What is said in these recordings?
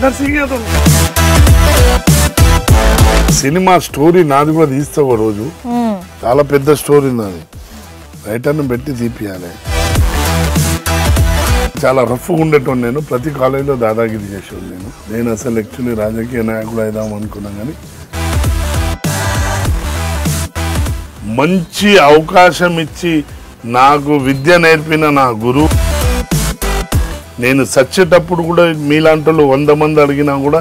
Nursing Yadav. Cinema story నాది కూడా తీస్తా ఒక రోజు. చాలా పెద్ద స్టోరీ నాది. రైటర్ని పెట్టి తీపియాలి. చాలా రఫ్గా ఉండేటోడు నేను. ప్రతి కాలేజీలో దాదాగిరి చేసేవాడు నేను అసలు యాక్చువల్లీ రాజకీయ నాయకుడు అయిదాం అనుకున్నాను. కానీ మంచి అవకాశం ఇచ్చి నాకు విద్య నేర్పిన నా గురువు, నేను చచ్చేటప్పుడు కూడా మీలాంటి వాళ్ళు 100 మంది అడిగినా కూడా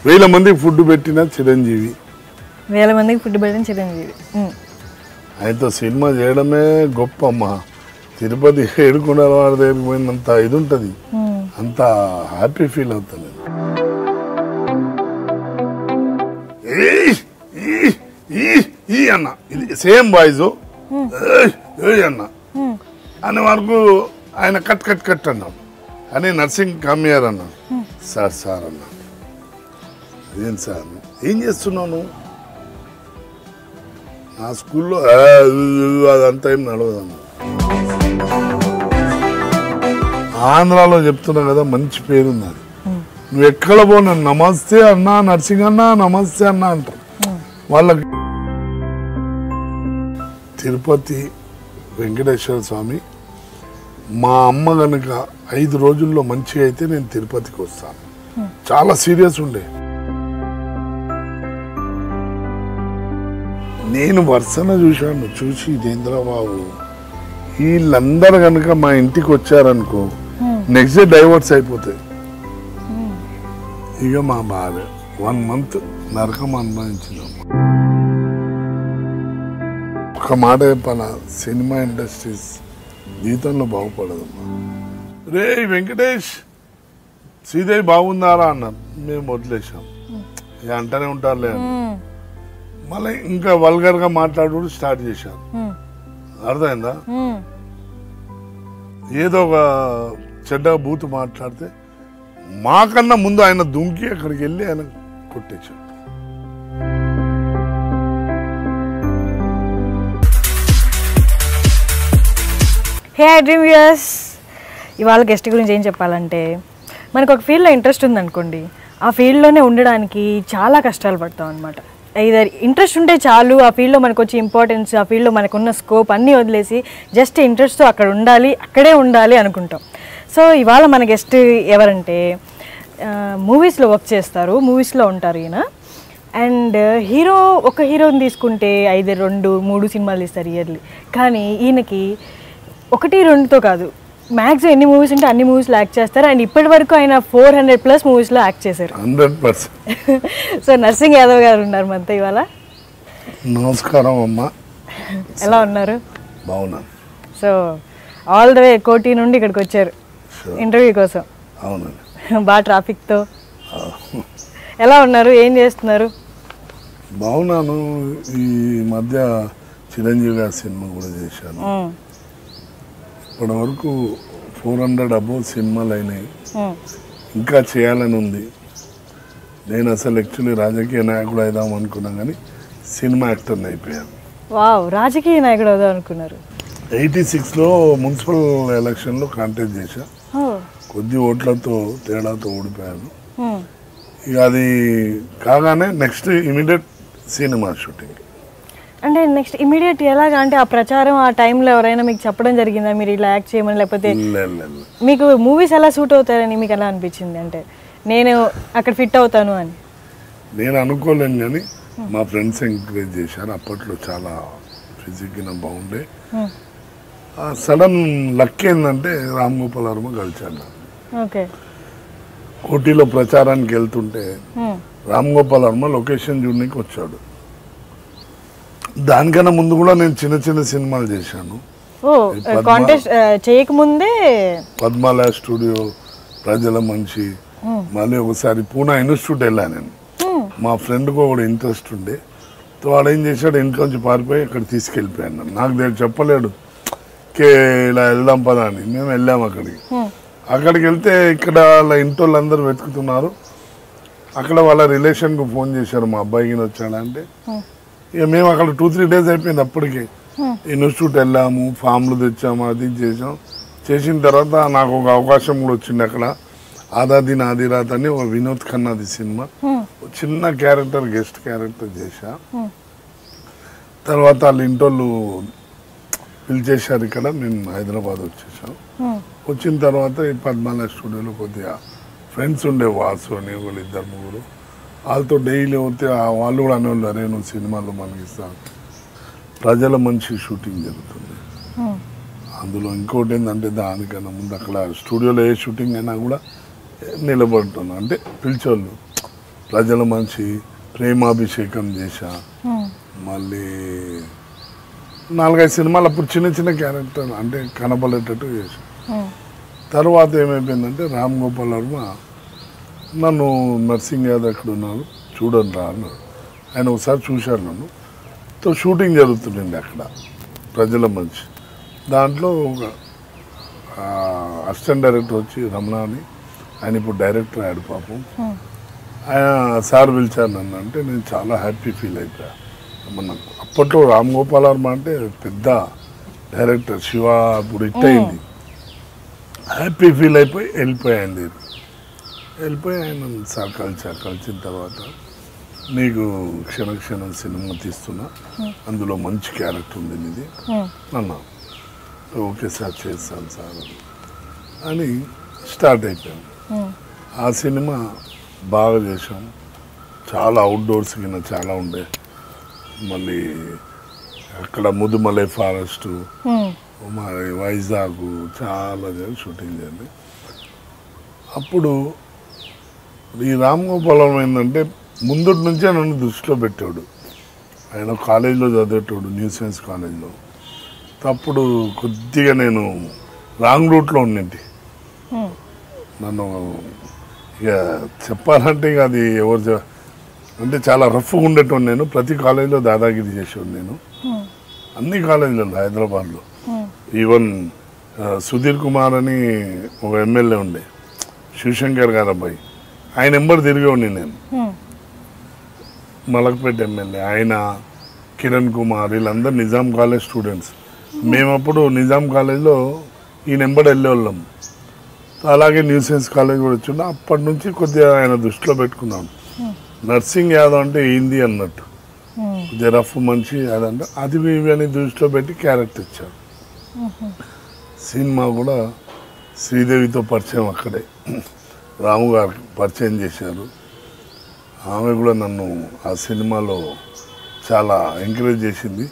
1000 మందికి ఫుడ్ పెట్టిన చిరంజీవి. 1000 మందికి ఫుడ్ పెట్టిన చిరంజీవి. ఆయనతో సినిమా చేయడమే గొప్ప అమ్మా. తిరుపతి ఏడుకున్నారు వారి దగ్గరికి పోయినంత ఇది ఉంటుంది, అంత హ్యాపీ ఫీల్ అవుతాను నేను. ఈ అన్న ఇది సేమ్ వాయిస్ అన్న అనే వరకు ఆయన కట్ కట్ కట్ అన్నాం. అని నర్సింగ్ కమ్మియార్ అన్నాను. సార్ సార్ అన్నా, ఏం సార్ ఏం చేస్తున్నాను? నా స్కూల్లో అదంతా ఏం నడవదన్నా. ఆంధ్రాలో చెప్తున్నా కదా, మంచి పేరుంది అది. నువ్వు ఎక్కడ పోనా నమస్తే అన్నా, నర్సింగ్ అన్నా, నమస్తే అన్నా అంటారు వాళ్ళకి. తిరుపతి వెంకటేశ్వర స్వామి, మా అమ్మ కనుక 5 రోజుల్లో మంచిగా అయితే నేను తిరుపతికి వస్తాను. చాలా సీరియస్ ఉండే. నేను వర్షన చూశాను. చూసి ఇదేంద్రబాబు వీళ్ళందరూ కనుక మా ఇంటికి వచ్చారనుకో, నెక్స్ట్ డే డైవర్స్ అయిపోతాయి. ఇక మా భార్య 1 month నరకం అనుభవించినాం. ఒక మాట చెప్పాల, సినిమా ఇండస్ట్రీస్ జీవితంలో బాగుపడదమ్మా. రే వెంకటేష్ శ్రీదేవి బాగుందారా అన్నారు. మేము వదిలేసాం. ఇక అంటనే ఉంటారులే అని మళ్ళీ ఇంకా వల్గర్ గా మాట్లాడు స్టార్ట్ చేశారు. అర్థమైందా? ఏదో ఒక చెడ్డ బూతు మాట్లాడితే మాకన్నా ముందు ఆయన దుంకి అక్కడికి వెళ్ళి ఆయన కొట్టేశాడు. హే డ్రీమ్ వ్యూయర్స్, ఇవాళ గెస్ట్ గురించి ఏం చెప్పాలంటే, మనకు ఒక ఫీల్డ్లో ఇంట్రెస్ట్ ఉందనుకోండి, ఆ ఫీల్డ్లోనే ఉండడానికి చాలా కష్టాలు పడతాం అనమాట. ఐదర్ ఇంట్రెస్ట్ ఉంటే చాలు, ఆ ఫీల్డ్లో మనకు వచ్చే ఇంపార్టెన్స్, ఆ ఫీల్డ్లో మనకున్న స్కోప్ అన్నీ వదిలేసి జస్ట్ ఇంట్రెస్ట్తో అక్కడ ఉండాలి, అక్కడే ఉండాలి అనుకుంటాం. సో ఇవాళ మన గెస్ట్ ఎవరంటే, మూవీస్లో వర్క్ చేస్తారు, మూవీస్లో ఉంటారు ఈయన. అండ్ ఒక హీరోని తీసుకుంటే 5, 2, 3 సినిమాలు తీస్తారు ఇయర్లీ. కానీ ఈయనకి 1, 2తో కాదు, మ్యాక్సిమం ఎన్ని మూవీస్ ఉంటే అన్ని మూవీస్లో యాక్ట్ చేస్తారు. అండ్ ఇప్పటి వరకు ఆయన 400+ మూవీస్లో యాక్ట్ చేశారు. 100%. సో నర్సింగ్ యాదవ్ గారు ఉన్నారు మనతో ఇవాళ. నమస్కారం అమ్మా. ఎలా ఉన్నారు? బాగున్నాను. సో ఆల్ ద వే కోటి నుండి ఇక్కడికి వచ్చారు ఇంటర్వ్యూ కోసం. అవునండి. బాగా ట్రాఫిక్తో. ఎలా ఉన్నారు? ఏం చేస్తున్నారు? బాగున్నాను. ఈ మధ్య చిరంజీవి గారి సినిమా కూడా చేశాను. ఇప్పటి వరకు 400 అబోవ్ సినిమాలు అయినాయి. ఇంకా చేయాలని ఉంది. నేను అసలు యాక్చువల్లీ రాజకీయ నాయకుడు అయిదాం అనుకున్నాను, కానీ సినిమా యాక్టర్ని అయిపోయాను. వావ్, రాజకీయ నాయకుడు అవుదాం అనుకున్నారు. 86లో మున్సిపల్ ఎలక్షన్లో కాంటెస్ట్ చేశా. కొద్ది ఓట్లతో తేడాతో ఓడిపోయాను. ఇక అది కాగానే నెక్స్ట్ ఇమీడియట్ సినిమా షూటింగ్. అంటే నెక్స్ట్ ఇమీడియట్ ఎలాగా? అంటే ఆ ప్రచారం ఆ టైంలో ఎవరైనా మీకు చెప్పడం జరిగిందా మీరు ఇలా యాక్ట్ చేయమని? లేకపోతే మీకు మూవీస్ ఎలా సూట్ అవుతారని మీకు ఎలా అనిపించింది? అంటే నేను అక్కడ ఫిట్ అవుతాను అని నేను అనుకోలేను, కానీ మా ఫ్రెండ్స్ ఎంకరేజ్ చేశారు. అప్పట్లో చాలా ఫిజిక్గా బాగుండే. సడన్ లక్ ఏంటంటే రామ్ గోపాల్ వర్మ కలిశాను. ఓకే. కోటిలో ప్రచారానికి వెళ్తుంటే రామ్ గోపాల్ వర్మ లొకేషన్ చూడడానికి వచ్చాడు. దానికన్నా ముందు కూడా నేను చిన్న చిన్న సినిమాలు చేశాను. కాంటెస్ట్ చేయకముందే పద్మాలయ స్టూడియో, ప్రజల మనిషి, మళ్ళీ ఒకసారి పూనా ఇన్స్టిట్యూట్ వెళ్ళాను నేను. మా ఫ్రెండ్కి ఒకటి ఇంట్రెస్ట్ ఉండే, వాడు ఏం చేశాడు, ఇంట్లోంచి పారిపోయి అక్కడ తీసుకెళ్ళిపోయాను. నాకు చెప్పలేడు ఇలా వెళ్దాం పదా అని. మేము వెళ్ళాము అక్కడికి. అక్కడికి వెళ్తే ఇక్కడ వాళ్ళ ఇంటి వాళ్ళందరూ వెతుకుతున్నారు. అక్కడ వాళ్ళ రిలేషన్కి ఫోన్ చేశారు, మా అబ్బాయికి వచ్చాడంటే. ఇక మేము అక్కడ 2-3 days అయిపోయింది. అప్పటికి ఇన్స్టిట్యూట్ వెళ్ళాము, ఫామ్లు తెచ్చాము, అది చేసాం. చేసిన తర్వాత నాకు ఒక అవకాశం కూడా వచ్చింది అక్కడ. ఆదాది నాది రాత్ అని ఒక వినోద్ ఖన్నాది సినిమా, చిన్న క్యారెక్టర్, గెస్ట్ క్యారెక్టర్ చేశా. తర్వాత వాళ్ళ ఇంటోళ్ళు పిలిచేశారు ఇక్కడ, మేము హైదరాబాద్ వచ్చేసాం. వచ్చిన తర్వాత ఈ పద్మాల స్టూడియోలో కొద్దిగా ఫ్రెండ్స్ ఉండే, వాసు అని వాళ్ళు 2-3, వాళ్ళతో డైలీ పోతే వాళ్ళు కూడా అనేవాళ్ళు, అరే నువ్వు సినిమాలో మనకి ఇస్తాను. ప్రజల మంచి షూటింగ్ జరుగుతుంది అందులో. ఇంకోటి ఏంటంటే దానికన్నా ముందు అక్కడ స్టూడియోలో ఏ షూటింగ్ అయినా కూడా నిలబడుతున్నాను, అంటే పిలిచోళ్ళు. ప్రజల మంచి, ప్రేమాభిషేకం చేశా, మళ్ళీ 4-5 సినిమాలు అప్పుడు చిన్న చిన్న క్యారెక్టర్ అంటే కనపడేటట్టు చేశాను. తర్వాత ఏమైపోయిందంటే రామ్ గోపాల్ వర్మ నన్ను నర్సింగ్ యాదవ్ ఎక్కడ ఉన్నాను చూడండి రా అన్నాడు. ఆయన ఒకసారి చూశారు నన్ను. షూటింగ్ జరుగుతుందండి అక్కడ ప్రజల మంచి. దాంట్లో ఒక అసిస్టెంట్ డైరెక్టర్ వచ్చి రమణ అని, ఆయన ఇప్పుడు డైరెక్టర్ అయ్యాడు పాపం. ఆయన సార్ పిలిచారు నన్ను, అంటే నేను చాలా హ్యాపీ ఫీల్ అయిపోయా. నాకు అప్పట్లో రామ్ గోపాల్ వర్మ అంటే పెద్ద డైరెక్టర్, శివ ఇప్పుడు హిట్ అయింది. హ్యాపీ ఫీల్ అయిపోయి వెళ్ళిపోయి ఆయన సార్ కలిసిన తర్వాత నీకు క్షణక్షణం సినిమా తీస్తున్నా, అందులో మంచి క్యారెక్టర్ ఉంది నీది అన్నా. ఓకే సార్ చేస్తాను సార్ అని స్టార్ట్ అయిపోయాను. ఆ సినిమా బాగా చేసాం, చాలా అవుట్డోర్స్ కింద చాలా ఉండే. మళ్ళీ అక్కడ ముదుమలై ఫారెస్టు, మరి వైజాగ్ చాలా షూటింగ్ చేయండి. అప్పుడు ఈ రామ్ గోపాలం ఏంటంటే ముందుటి నుంచే నన్ను దృష్టిలో పెట్టాడు. ఆయన కాలేజీలో చదివేటోడు, న్యూ సైన్స్ కాలేజీలో. అప్పుడు కొద్దిగా నేను రాంగ్ రూట్లో ఉన్నింటి. నన్ను ఇక చెప్పాలంటే ఇక అది అంటే చాలా రఫ్గా ఉండేటోడు నేను. ప్రతి కాలేజీలో దాదాగిరి చేసేవాడు నేను, అన్ని కాలేజీలలో హైదరాబాద్లో. ఈవెన్ సుధీర్ కుమార్ అని ఒక ఎమ్మెల్యే ఉండే, శివశంకర్ గారు అబ్బాయి, ఆయన నెంబర్ తిరిగేవాడిని నేను. మలక్పేట ఎమ్మెల్యే ఆయన, కిరణ్ కుమార్, వీళ్ళందరూ నిజాం కాలేజ్ స్టూడెంట్స్. మేమప్పుడు నిజాం కాలేజ్లో ఈ నెంబర్ వెళ్ళేవాళ్ళం. అలాగే న్యూ సైన్స్ కాలేజ్ కూడా వచ్చిండు. అప్పటి నుంచి కొద్దిగా ఆయన దృష్టిలో పెట్టుకున్నాం. నర్సింగ్ యాదవ్ అంటే ఏంది అన్నట్టు, కొద్దిగా రఫ్ మంచి అదంటే అది ఇవి అని దృష్టిలో పెట్టి క్యారెక్టర్ ఇచ్చాడు. సినిమా కూడా శ్రీదేవితో పరిచయం అక్కడే, రాము గారు పరిచయం చేశారు. ఆమె కూడా నన్ను ఆ సినిమాలో చాలా ఎంకరేజ్ చేసింది.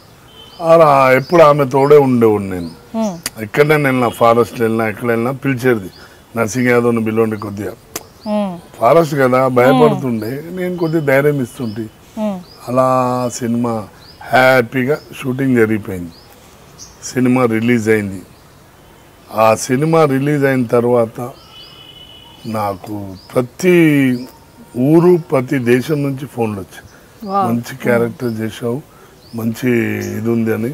ఎప్పుడు ఆమె తోడే ఉండేవాడు నేను. ఎక్కడైనా వెళ్ళినా, ఫారెస్ట్ వెళ్ళినా, ఎక్కడ వెళ్ళినా పిలిచేది, నర్సింగ్ యాదవ్ని పిలవండి. కొద్దిగా ఫారెస్ట్ కదా భయపడుతుండే, నేను కొద్దిగా ధైర్యం ఇస్తుంటే. అలా సినిమా హ్యాపీగా షూటింగ్ జరిగిపోయింది. సినిమా రిలీజ్ అయింది. ఆ సినిమా రిలీజ్ అయిన తర్వాత నాకు ప్రతి ఊరు, ప్రతి దేశం నుంచి ఫోన్లు వచ్చాయి, మంచి క్యారెక్టర్ చేసావు, మంచి ఇది ఉంది అని.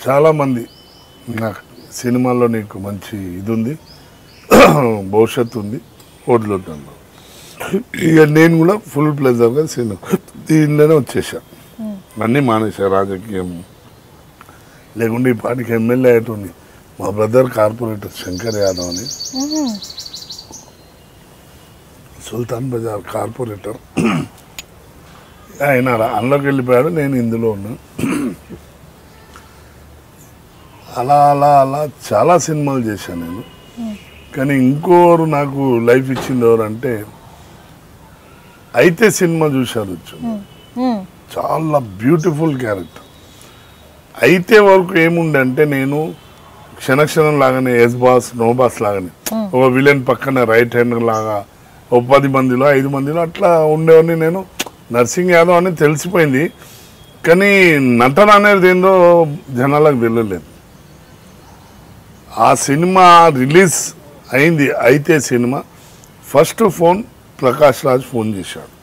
చాలామంది నాకు సినిమాలో నీకు మంచి ఇది ఉంది, భవిష్యత్తు ఉంది, వదులుతాను. ఇక నేను కూడా ఫుల్ ప్లెజర్గా దీనిలోనే వచ్చేసా. అన్నీ మానేసా రాజకీయం. లేకుంటే ఈ పాటికి ఎమ్మెల్యే అయ్యేటోని. మా బ్రదర్ కార్పొరేటర్ శంకర్ యాదవ్ అని, సుల్తాన్ బజార్ కార్పొరేటర్, ఆయన అందులోకి వెళ్ళిపోయాడు, నేను ఇందులో ఉన్నా. అలా అలా అలా చాలా సినిమాలు చేశాను నేను. కానీ ఇంకోరు నాకు లైఫ్ ఇచ్చింది ఎవరంటే, అయితే సినిమా చూశారు, చాలా బ్యూటిఫుల్ క్యారెక్టర్. అయితే వరకు ఏముండే అంటే, నేను క్షణక్షణం లాగానే ఎస్ బాస్ నో బాస్ లాగానే ఒక విలన్ పక్కన రైట్ హ్యాండ్ లాగా ఓ 10 మందిలో 5 మందిలో అట్లా ఉండేవాడిని నేను. నర్సింగ్ యాదవ్ అని తెలిసిపోయింది, కానీ నటన అనేది ఏందో జనాలకు తెలియలేదు. ఆ సినిమా రిలీజ్ అయింది. అయితే cinema first phone Prakash Raj phone చేశాడు,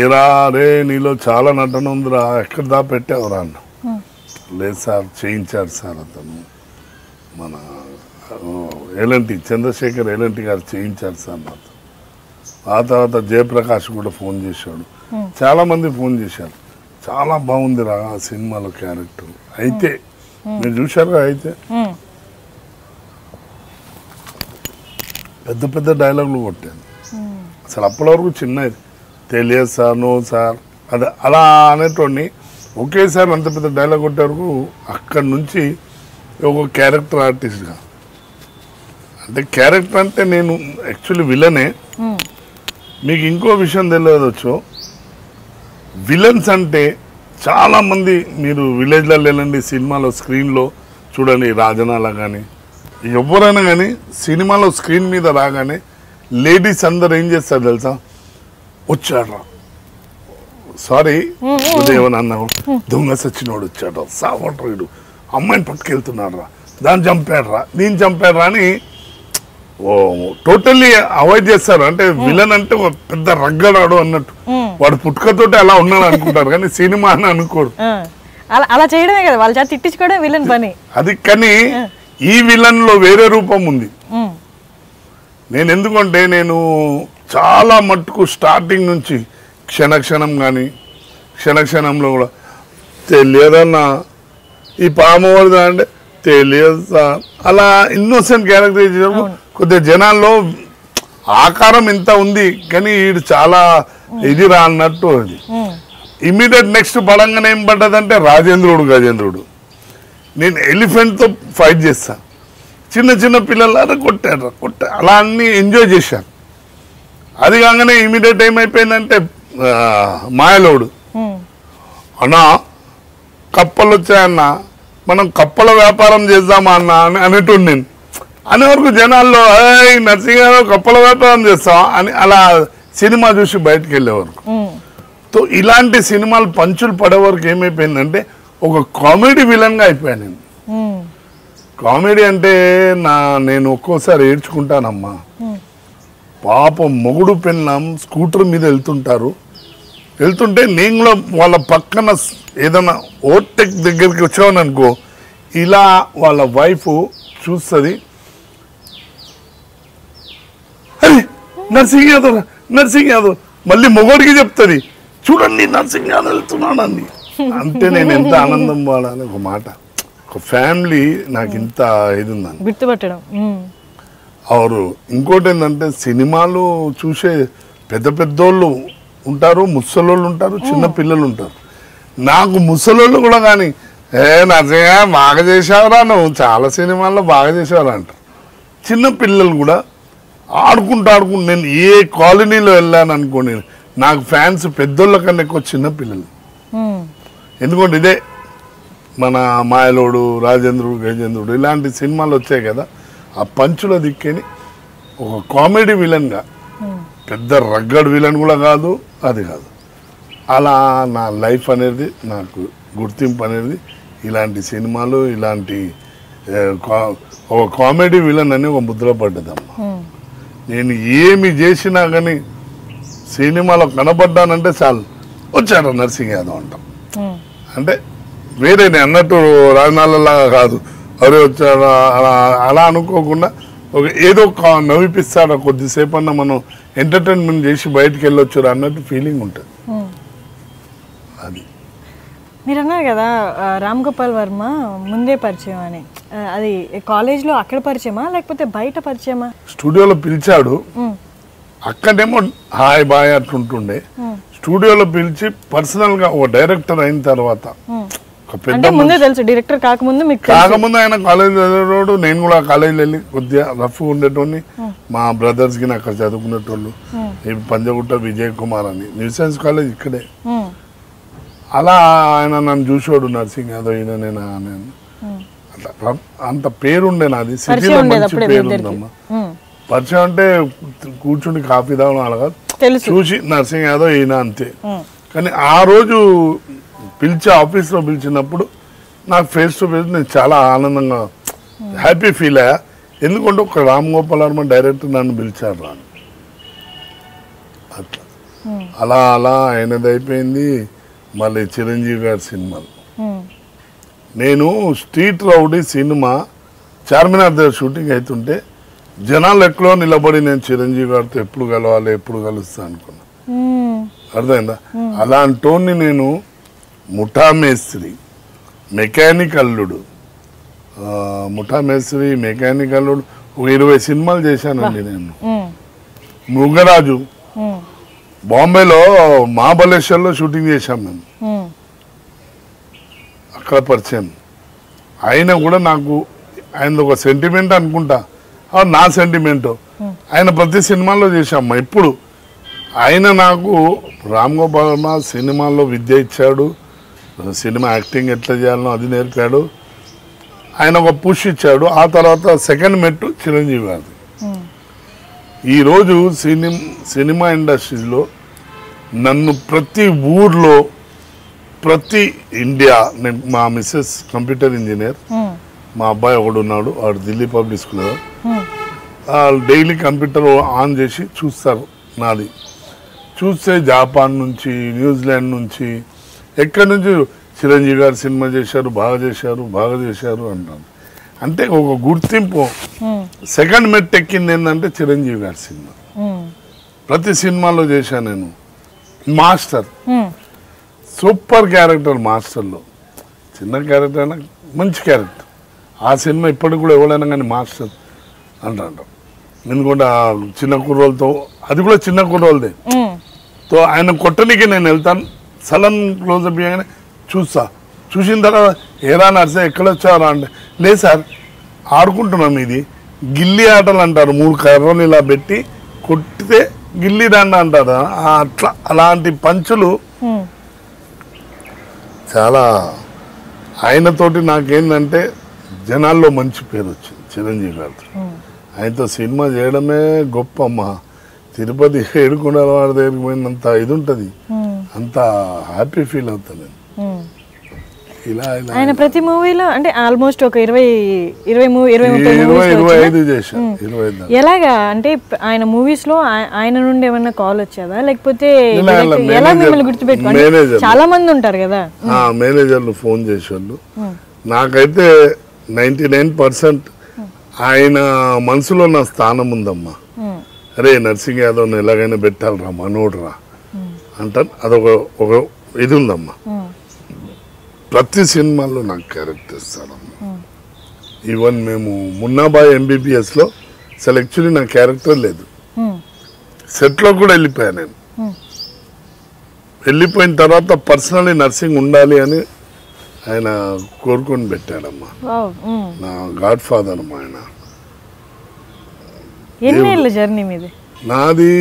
ఏరా రే నీలో చాలా నటన ఉందిరా, ఎక్కడ దా పెట్టావురా అన్న. లేదు సార్, చేయించారు సార్ అతను, మన ఎలంటి చంద్రశేఖర్ ఎలంటి గారు చేయించారు సార్ నాతో. ఆ తర్వాత జయప్రకాష్ కూడా ఫోన్ చేశాడు, చాలామంది ఫోన్ చేశారు. చాలా బాగుందిరా ఆ సినిమాలో క్యారెక్టర్. అయితే మీరు చూశారుగా అయితే పెద్ద పెద్ద డైలాగులు కొట్టాను. అసలు అప్పటి వరకు చిన్నది తెలియదు సార్, నో సార్, అదే అలా అనేటోడిని. ఒకేసారి అంత పెద్ద డైలాగ్ కొట్టే వరకు అక్కడి నుంచి ఒక క్యారెక్టర్ ఆర్టిస్ట్గా, అంటే క్యారెక్టర్ అంటే నేను యాక్చువల్లీ విలనే. మీకు ఇంకో విషయం తెలియవచ్చు, విలన్స్ అంటే చాలామంది మీరు విలేజ్లలో వెళ్ళండి, సినిమాలో స్క్రీన్లో చూడండి, రాజనాల కానీ ఎవరైనా కానీ సినిమాలో స్క్రీన్ మీద రాగానే లేడీస్ అందరు ఏం చేస్తారు తెలుసా, వచ్చాడ్రా, సారీ ఉదయం అన్నావు, దొంగ సచ్చినోడు వచ్చాడు, సావట్రాడు, అమ్మాయిని పట్టుకెళ్తున్నాడు రా, దాన్ని చంపాడురా, దీన్ని చంపాడురా అని టోటల్లీ అవాయిడ్ చేస్తారు. అంటే విలన్ అంటే ఒక పెద్ద రగ్గడాడు అన్నట్టు, వాడు పుట్టుకతోటి అలా ఉన్నాడు అనుకుంటారు కానీ సినిమా అని అనుకోడు. అలా చేయడమే కదా వాళ్ళ చేత తిట్టించుకోవడం విలన్ పని. అది కానీ ఈ విలన్ లో వేరే రూపం ఉంది. నేను ఎందుకంటే నేను చాలా మట్టుకు స్టార్టింగ్ నుంచి క్షణక్షణం కానీ క్షణక్షణంలో కూడా తెలియదన్నా ఈ పామవరద అంటే తెలియదు సార్, అలా ఇన్నోసెంట్ క్యారెక్టర్ చేసినప్పుడు కొద్దిగా జనాల్లో ఆకారం ఇంత ఉంది కానీ వీడు చాలా ఇది రా అన్నట్టు. అది ఇమీడియట్ నెక్స్ట్ పడంగానే ఏం పడ్డదంటే రాజేంద్రుడు గజేంద్రుడు. నేను ఎలిఫెంట్తో ఫైట్ చేస్తాను, చిన్న చిన్న పిల్లలు అలా కొట్టాడు అలా అన్ని ఎంజాయ్ చేశాను. అది కాగానే ఇమీడియట్ ఏమైపోయిందంటే మాయలోడు, అన్నా కప్పలు వచ్చాయన్నా మనం కప్పల వ్యాపారం చేద్దామా అన్న అనేటోడు. నేను అనే వరకు జనాల్లో నర్సింగ్ కప్పల వ్యాపారం చేస్తాం అని అలా సినిమా చూసి బయటకు వెళ్ళే వరకు. సో ఇలాంటి సినిమాలు పంచులు పడే వరకు ఏమైపోయిందంటే ఒక కామెడీ విలన్గా అయిపోయాను నేను. కామెడీ అంటే నేను ఒక్కోసారి ఏడ్చుకుంటానమ్మా. పాపం మొగుడు పెళ్ళాం స్కూటర్ మీద వెళ్తుంటే నేను కూడా వాళ్ళ పక్కన ఏదైనా ఓవర్టేక్ దగ్గరికి వచ్చామని అనుకో, ఇలా వాళ్ళ వైఫ్ చూస్తుంది, అరే నర్సింగ్ యాదవ్ మళ్ళీ మొగోడికి చెప్తుంది, చూడండి నర్సింగ్ యాదవ్ వెళ్తున్నాడని. అంటే నేను ఎంత ఆనందం పడాలి. ఒక మాట, ఒక ఫ్యామిలీ నాకు ఇంత ఇది ఉందని గుర్తుపట్టడం. అవరు ఇంకోటి ఏంటంటే సినిమాలు చూసే పెద్దోళ్ళు ఉంటారు, ముసలోళ్ళు ఉంటారు, చిన్న పిల్లలు ఉంటారు. నాకు ముసలోళ్ళు కూడా కానీ నర్సింగ్ బాగా చేసావురా, నువ్వు చాలా సినిమాల్లో బాగా చేసావురా అంటారు. చిన్న పిల్లలు కూడా ఆడుకుంటూ నేను ఏ కాలనీలో వెళ్ళాను అనుకోండి, నాకు ఫ్యాన్స్ పెద్దోళ్ళ కన్నా ఎక్కువ చిన్న పిల్లలు. ఎందుకంటే ఇదే మన మాయలోడు, రాజేంద్రుడు, గజేంద్రుడు ఇలాంటి సినిమాలు వచ్చాయి కదా, ఆ పంచుల దిక్కేని ఒక కామెడీ విలన్గా, పెద్ద రగ్గడ్ విలన్ కూడా కాదు, అది కాదు. అలా నా లైఫ్ అనేది, నాకు గుర్తింపు అనేది ఇలాంటి సినిమాలు, ఇలాంటి ఒక కామెడీ విలన్ అని ఒక ముద్ర పడ్డదమ్మా. నేను ఏమి చేసినా కానీ సినిమాలో కనబడ్డానంటే చాలు వచ్చాడు నర్సింగ్ యాదవ్ అంటాం. అంటే వేరే నేను అన్నట్టు రాజనాలలాగా కాదు, అరే వచ్చాడు అలా అనుకోకుండా ఒక ఏదో నవ్విపిస్తాడు, కొద్దిసేపు అన్న మనం ఎంటర్టైన్మెంట్ చేసి బయటకు వెళ్ళొచ్చారు అన్నట్టు ఫీలింగ్ ఉంటుంది. అది మీరు అన్నారు కదా రామ్ గోపాల్ వర్మ ముందే పరిచయం అని, అది కాలేజ్లో అక్కడ పరిచయమా లేకపోతే బయట పరిచయమా? స్టూడియోలో పిలిచాడు, అక్కడేమో హాయ్ బాయ్ అట్లుంటుండే. స్టూడియోలో పిలిచి పర్సనల్గా ఒక డైరెక్టర్ అయిన తర్వాత, ముందే తెలుసు డైరెక్టర్ కాకముందు ఆయన కాలేజ్ చదివేటోడు, నేను కూడా కాలేజీలో వెళ్ళి కొద్దిగా రఫ్ ఉండేటోడిని. మా బ్రదర్స్ కి అక్కడ చదువుకునేటోళ్ళు, పంజగుట్ట విజయ్ కుమార్ అని న్యూ సైన్స్ కాలేజ్ ఇక్కడే. అలా ఆయన నన్ను చూసాడు, నర్సింగ్ యాదవ్ ఈయన నేను అట్లా అంత పేరుండే నాది, సిటీలో మంచి పేరుందమ్మా. పరిచయం అంటే కూర్చుని కాఫీ తాగడం అలాగా చూసి నర్సింగ్ యాదవ్ ఈయన అంతే. కానీ ఆ రోజు పిలిచి ఆఫీస్లో పిలిచినప్పుడు నాకు ఫేస్ టు ఫేస్ నేను చాలా ఆనందంగా హ్యాపీ ఫీల్ అయ్యా. ఎందుకంటే ఒక రామ్ గోపాల్ వర్మ డైరెక్టర్ నన్ను పిలిచారు రాను అట్లా. అలా అలా ఆయనది అయిపోయింది. మళ్ళీ చిరంజీవి గారి సినిమాలు, నేను స్ట్రీట్ రౌడీ సినిమా చార్మినార్ దగ్గర షూటింగ్ అవుతుంటే జనాలు ఎక్కడో నిలబడి నేను చిరంజీవి గారితో ఎప్పుడు కలవాలి, ఎప్పుడు కలుస్తా అనుకున్నా. అర్థమైందా? అలాంటి నేను ముఠా మేస్త్రి, మెకానిక్ అల్లుడు, ముఠా మేస్త్రి, మెకానిక్ అల్లుడు, ఒక 20 సినిమాలు చేశానండి నేను. మృగరాజు బాంబేలో మహాబలేశ్వర్లో షూటింగ్ చేశాం మేము, అక్కడ పరిచయం. ఆయన కూడా నాకు ఆయన ఒక సెంటిమెంట్ అనుకుంటా, నా సెంటిమెంట్. ఆయన ప్రతి సినిమాలో చేశామ్మా. ఇప్పుడు ఆయన నాకు రామ్ గోపాల్ వర్మ సినిమాల్లో విద్య ఇచ్చాడు, సినిమా యాక్టింగ్ ఎట్లా చేయాలనో అది నేర్పాడు. ఆయన ఒక పుష్ ఇచ్చాడు. ఆ తర్వాత సెకండ్ మెట్టు చిరంజీవి గారిది. ఈరోజు సినిమా ఇండస్ట్రీలో నన్ను ప్రతి ఊర్లో, ప్రతి ఇండియా, నేను మా మిస్సెస్ కంప్యూటర్ ఇంజనీర్, మా అబ్బాయి ఒకడు ఉన్నాడు, వాడు ఢిల్లీ పబ్లిక్ స్కూల్లో. డైలీ కంప్యూటర్ ఆన్ చేసి చూస్తారు నాది. చూస్తే జపాన్ నుంచి, న్యూజిలాండ్ నుంచి, ఎక్కడి నుంచి చిరంజీవి గారు సినిమా చేశారు, బాగా చేశారు అంటాను. అంటే ఒక గుర్తింపు. సెకండ్ మెట్ ఎక్కింది ఏంటంటే చిరంజీవి గారి సినిమా. ప్రతి సినిమాలో చేశాను నేను. మాస్టర్ సూపర్ క్యారెక్టర్, మాస్టర్లో చిన్న క్యారెక్టర్ అయినా మంచి క్యారెక్టర్. ఆ సినిమా ఇప్పటికి కూడా ఎవరైనా కానీ మాస్టర్ అంటారు. ఎందుకంటే ఆ చిన్న కుర్రోళ్ళతో, అది కూడా చిన్న కుర్రోళ్ళదే. తో ఆయన కొట్టనికి నేను వెళ్తాను, సడన్ క్లోజప్ చేయగానే చూసిన తర్వాత ఏరా నర్సే ఎక్కడ వచ్చారా అంటే, లేదు సార్ ఆడుకుంటున్నాం, ఇది గిల్లీ ఆటలు అంటారు, 3 కర్రలు ఇలా పెట్టి కొట్టితే గిల్లీ దండ అంటారు. అట్లా అలాంటి పంచులు చాలా. ఆయనతోటి నాకేందంటే జనాల్లో మంచి పేరు వచ్చింది చిరంజీవి గారితో. ఆయనతో సినిమా చేయడమే గొప్ప అమ్మా. తిరుపతి ఏడుకొండల వారి దగ్గరికి పోయినంత ఇది ఉంటుంది, అంత హ్యాపీ ఫీల్ అవుతాను నేను. ఇలా ఆయన ప్రతి మూవీలో అంటే ఆల్మోస్ట్ ఒక 25 చేశాను. 25 ఎలాగా అంటే ఆయన మూవీస్ లో ఆయన నుండి ఏమన్నా కాల్ వచ్చేదా, లేకపోతే ఎలా మిమ్మల్ని గుర్తుపెట్టుకోండి? చాలా మంది ఉంటారు కదా మేనేజర్లు ఫోన్ చేసేవాళ్ళు. నాకైతే 99% ఆయన మనసులో నా స్థానం ఉందమ్మా. అరే నర్సింగ్ యాదవ్ ఎలాగైనా పెట్టాలరా, మనోడ్రా అంటాను. అదొక ఇది ఉందమ్మా. ప్రతి సినిమాలో నాకు క్యారెక్టర్ ఇస్తాడమ్మా. ఈవెన్ మేము మున్నాబాయ్ MBBSలో అసలు యాక్చువల్లీ నా క్యారెక్టర్ లేదు, సెట్లో కూడా వెళ్ళిపోయాను నేను. వెళ్ళిపోయిన తర్వాత పర్సనలీ నర్సింగ్ ఉండాలి అని ఆయన కోరుకొని పెట్టాడమ్మా. నా గాడ్ ఫాదర్ అమ్మా ఆయన. ఎన్నేళ్ళ జర్నీ మీది? నాది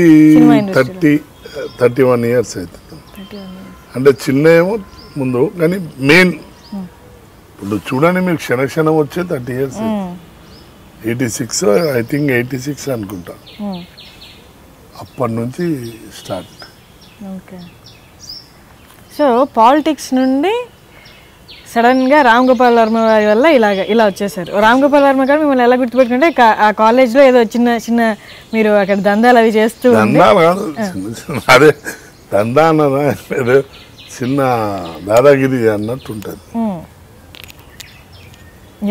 31 years అవుతుంది. అంటే చిన్న ఏమో ముందు, కానీ మెయిన్ ఇప్పుడు చూడండి మీకు క్షణక్షణం వచ్చే 30 years. 86 ఐ థింక్ 86 అనుకుంటా. అప్పటి నుంచి స్టార్ట్. ఓకే. సో పాలిటిక్స్ నుండి సడన్ గా రామ్ గోపాల్ వర్మ వారి వల్ల ఇలా వచ్చేసారు. రామ్ గోపాల్ వర్మ గారు మిమ్మల్ని ఎలా గుర్తుపెట్టుకుంటే ఆ కాలేజ్ లో ఏదో చిన్న మీరు అక్కడ దందాలు అవి చేస్తూ, అదే దందా అన్నదా చిన్న దాదాగిరి అన్నట్టు ఉంటుంది.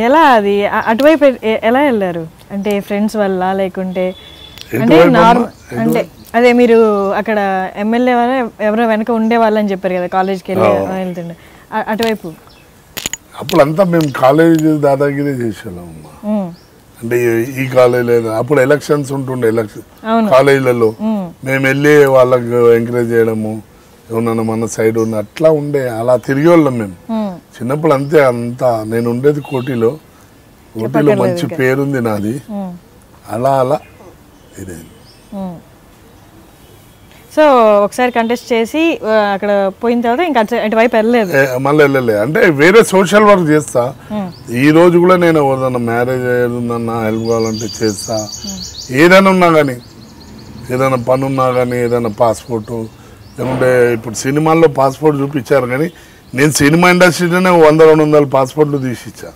ఎలా అది అటువైపు ఎలా వెళ్ళారు? అంటే ఫ్రెండ్స్ వల్ల, లేకుంటే అంటే అంటే అదే మీరు అక్కడ ఎమ్మెల్యే వాళ్ళ ఎవరో వెనక ఉండే వాళ్ళని చెప్పారు కదా, కాలేజ్కి వెళ్తుండే అటువైపు. అప్పుడంతా మేము కాలేజ్ దాదాగిరి చేసేవాళ్ళం అమ్మా. అంటే ఈ కాలేజ్ అప్పుడు ఎలక్షన్స్ ఉంటుండే, కాలేజీలలో మేము వెళ్ళి వాళ్ళకు ఎంకరేజ్ చేయడము, ఏమన్నా మన సైడ్ ఉన్న అట్లా ఉండే, అలా తిరిగి వాళ్ళం మేము చిన్నప్పుడు. అంతే. అంతా నేను ఉండేది కోటిలో మంచి పేరుంది నాది. అలా ఇదే. సో ఒకసారి కంటెస్ట్ చేసి అక్కడ పోయిన తర్వాత ఇంకా అటువైపు వెళ్ళలేదు, మళ్ళీ వెళ్ళలే. అంటే వేరే సోషల్ వర్క్ చేస్తా. ఈ రోజు కూడా నేను ఎవరిదన్నా మ్యారేజ్ అయ్యేదన్నా హెల్ప్ కావాలంటే చేస్తా. ఏదైనా ఉన్నా కానీ, ఏదైనా పని ఉన్నా కానీ, ఏదైనా పాస్పోర్టు, లేకుంటే ఇప్పుడు సినిమాల్లో పాస్పోర్ట్ చూపించారు కానీ నేను సినిమా ఇండస్ట్రీలోనే 100-200 పాస్పోర్ట్లు తీసి ఇచ్చా.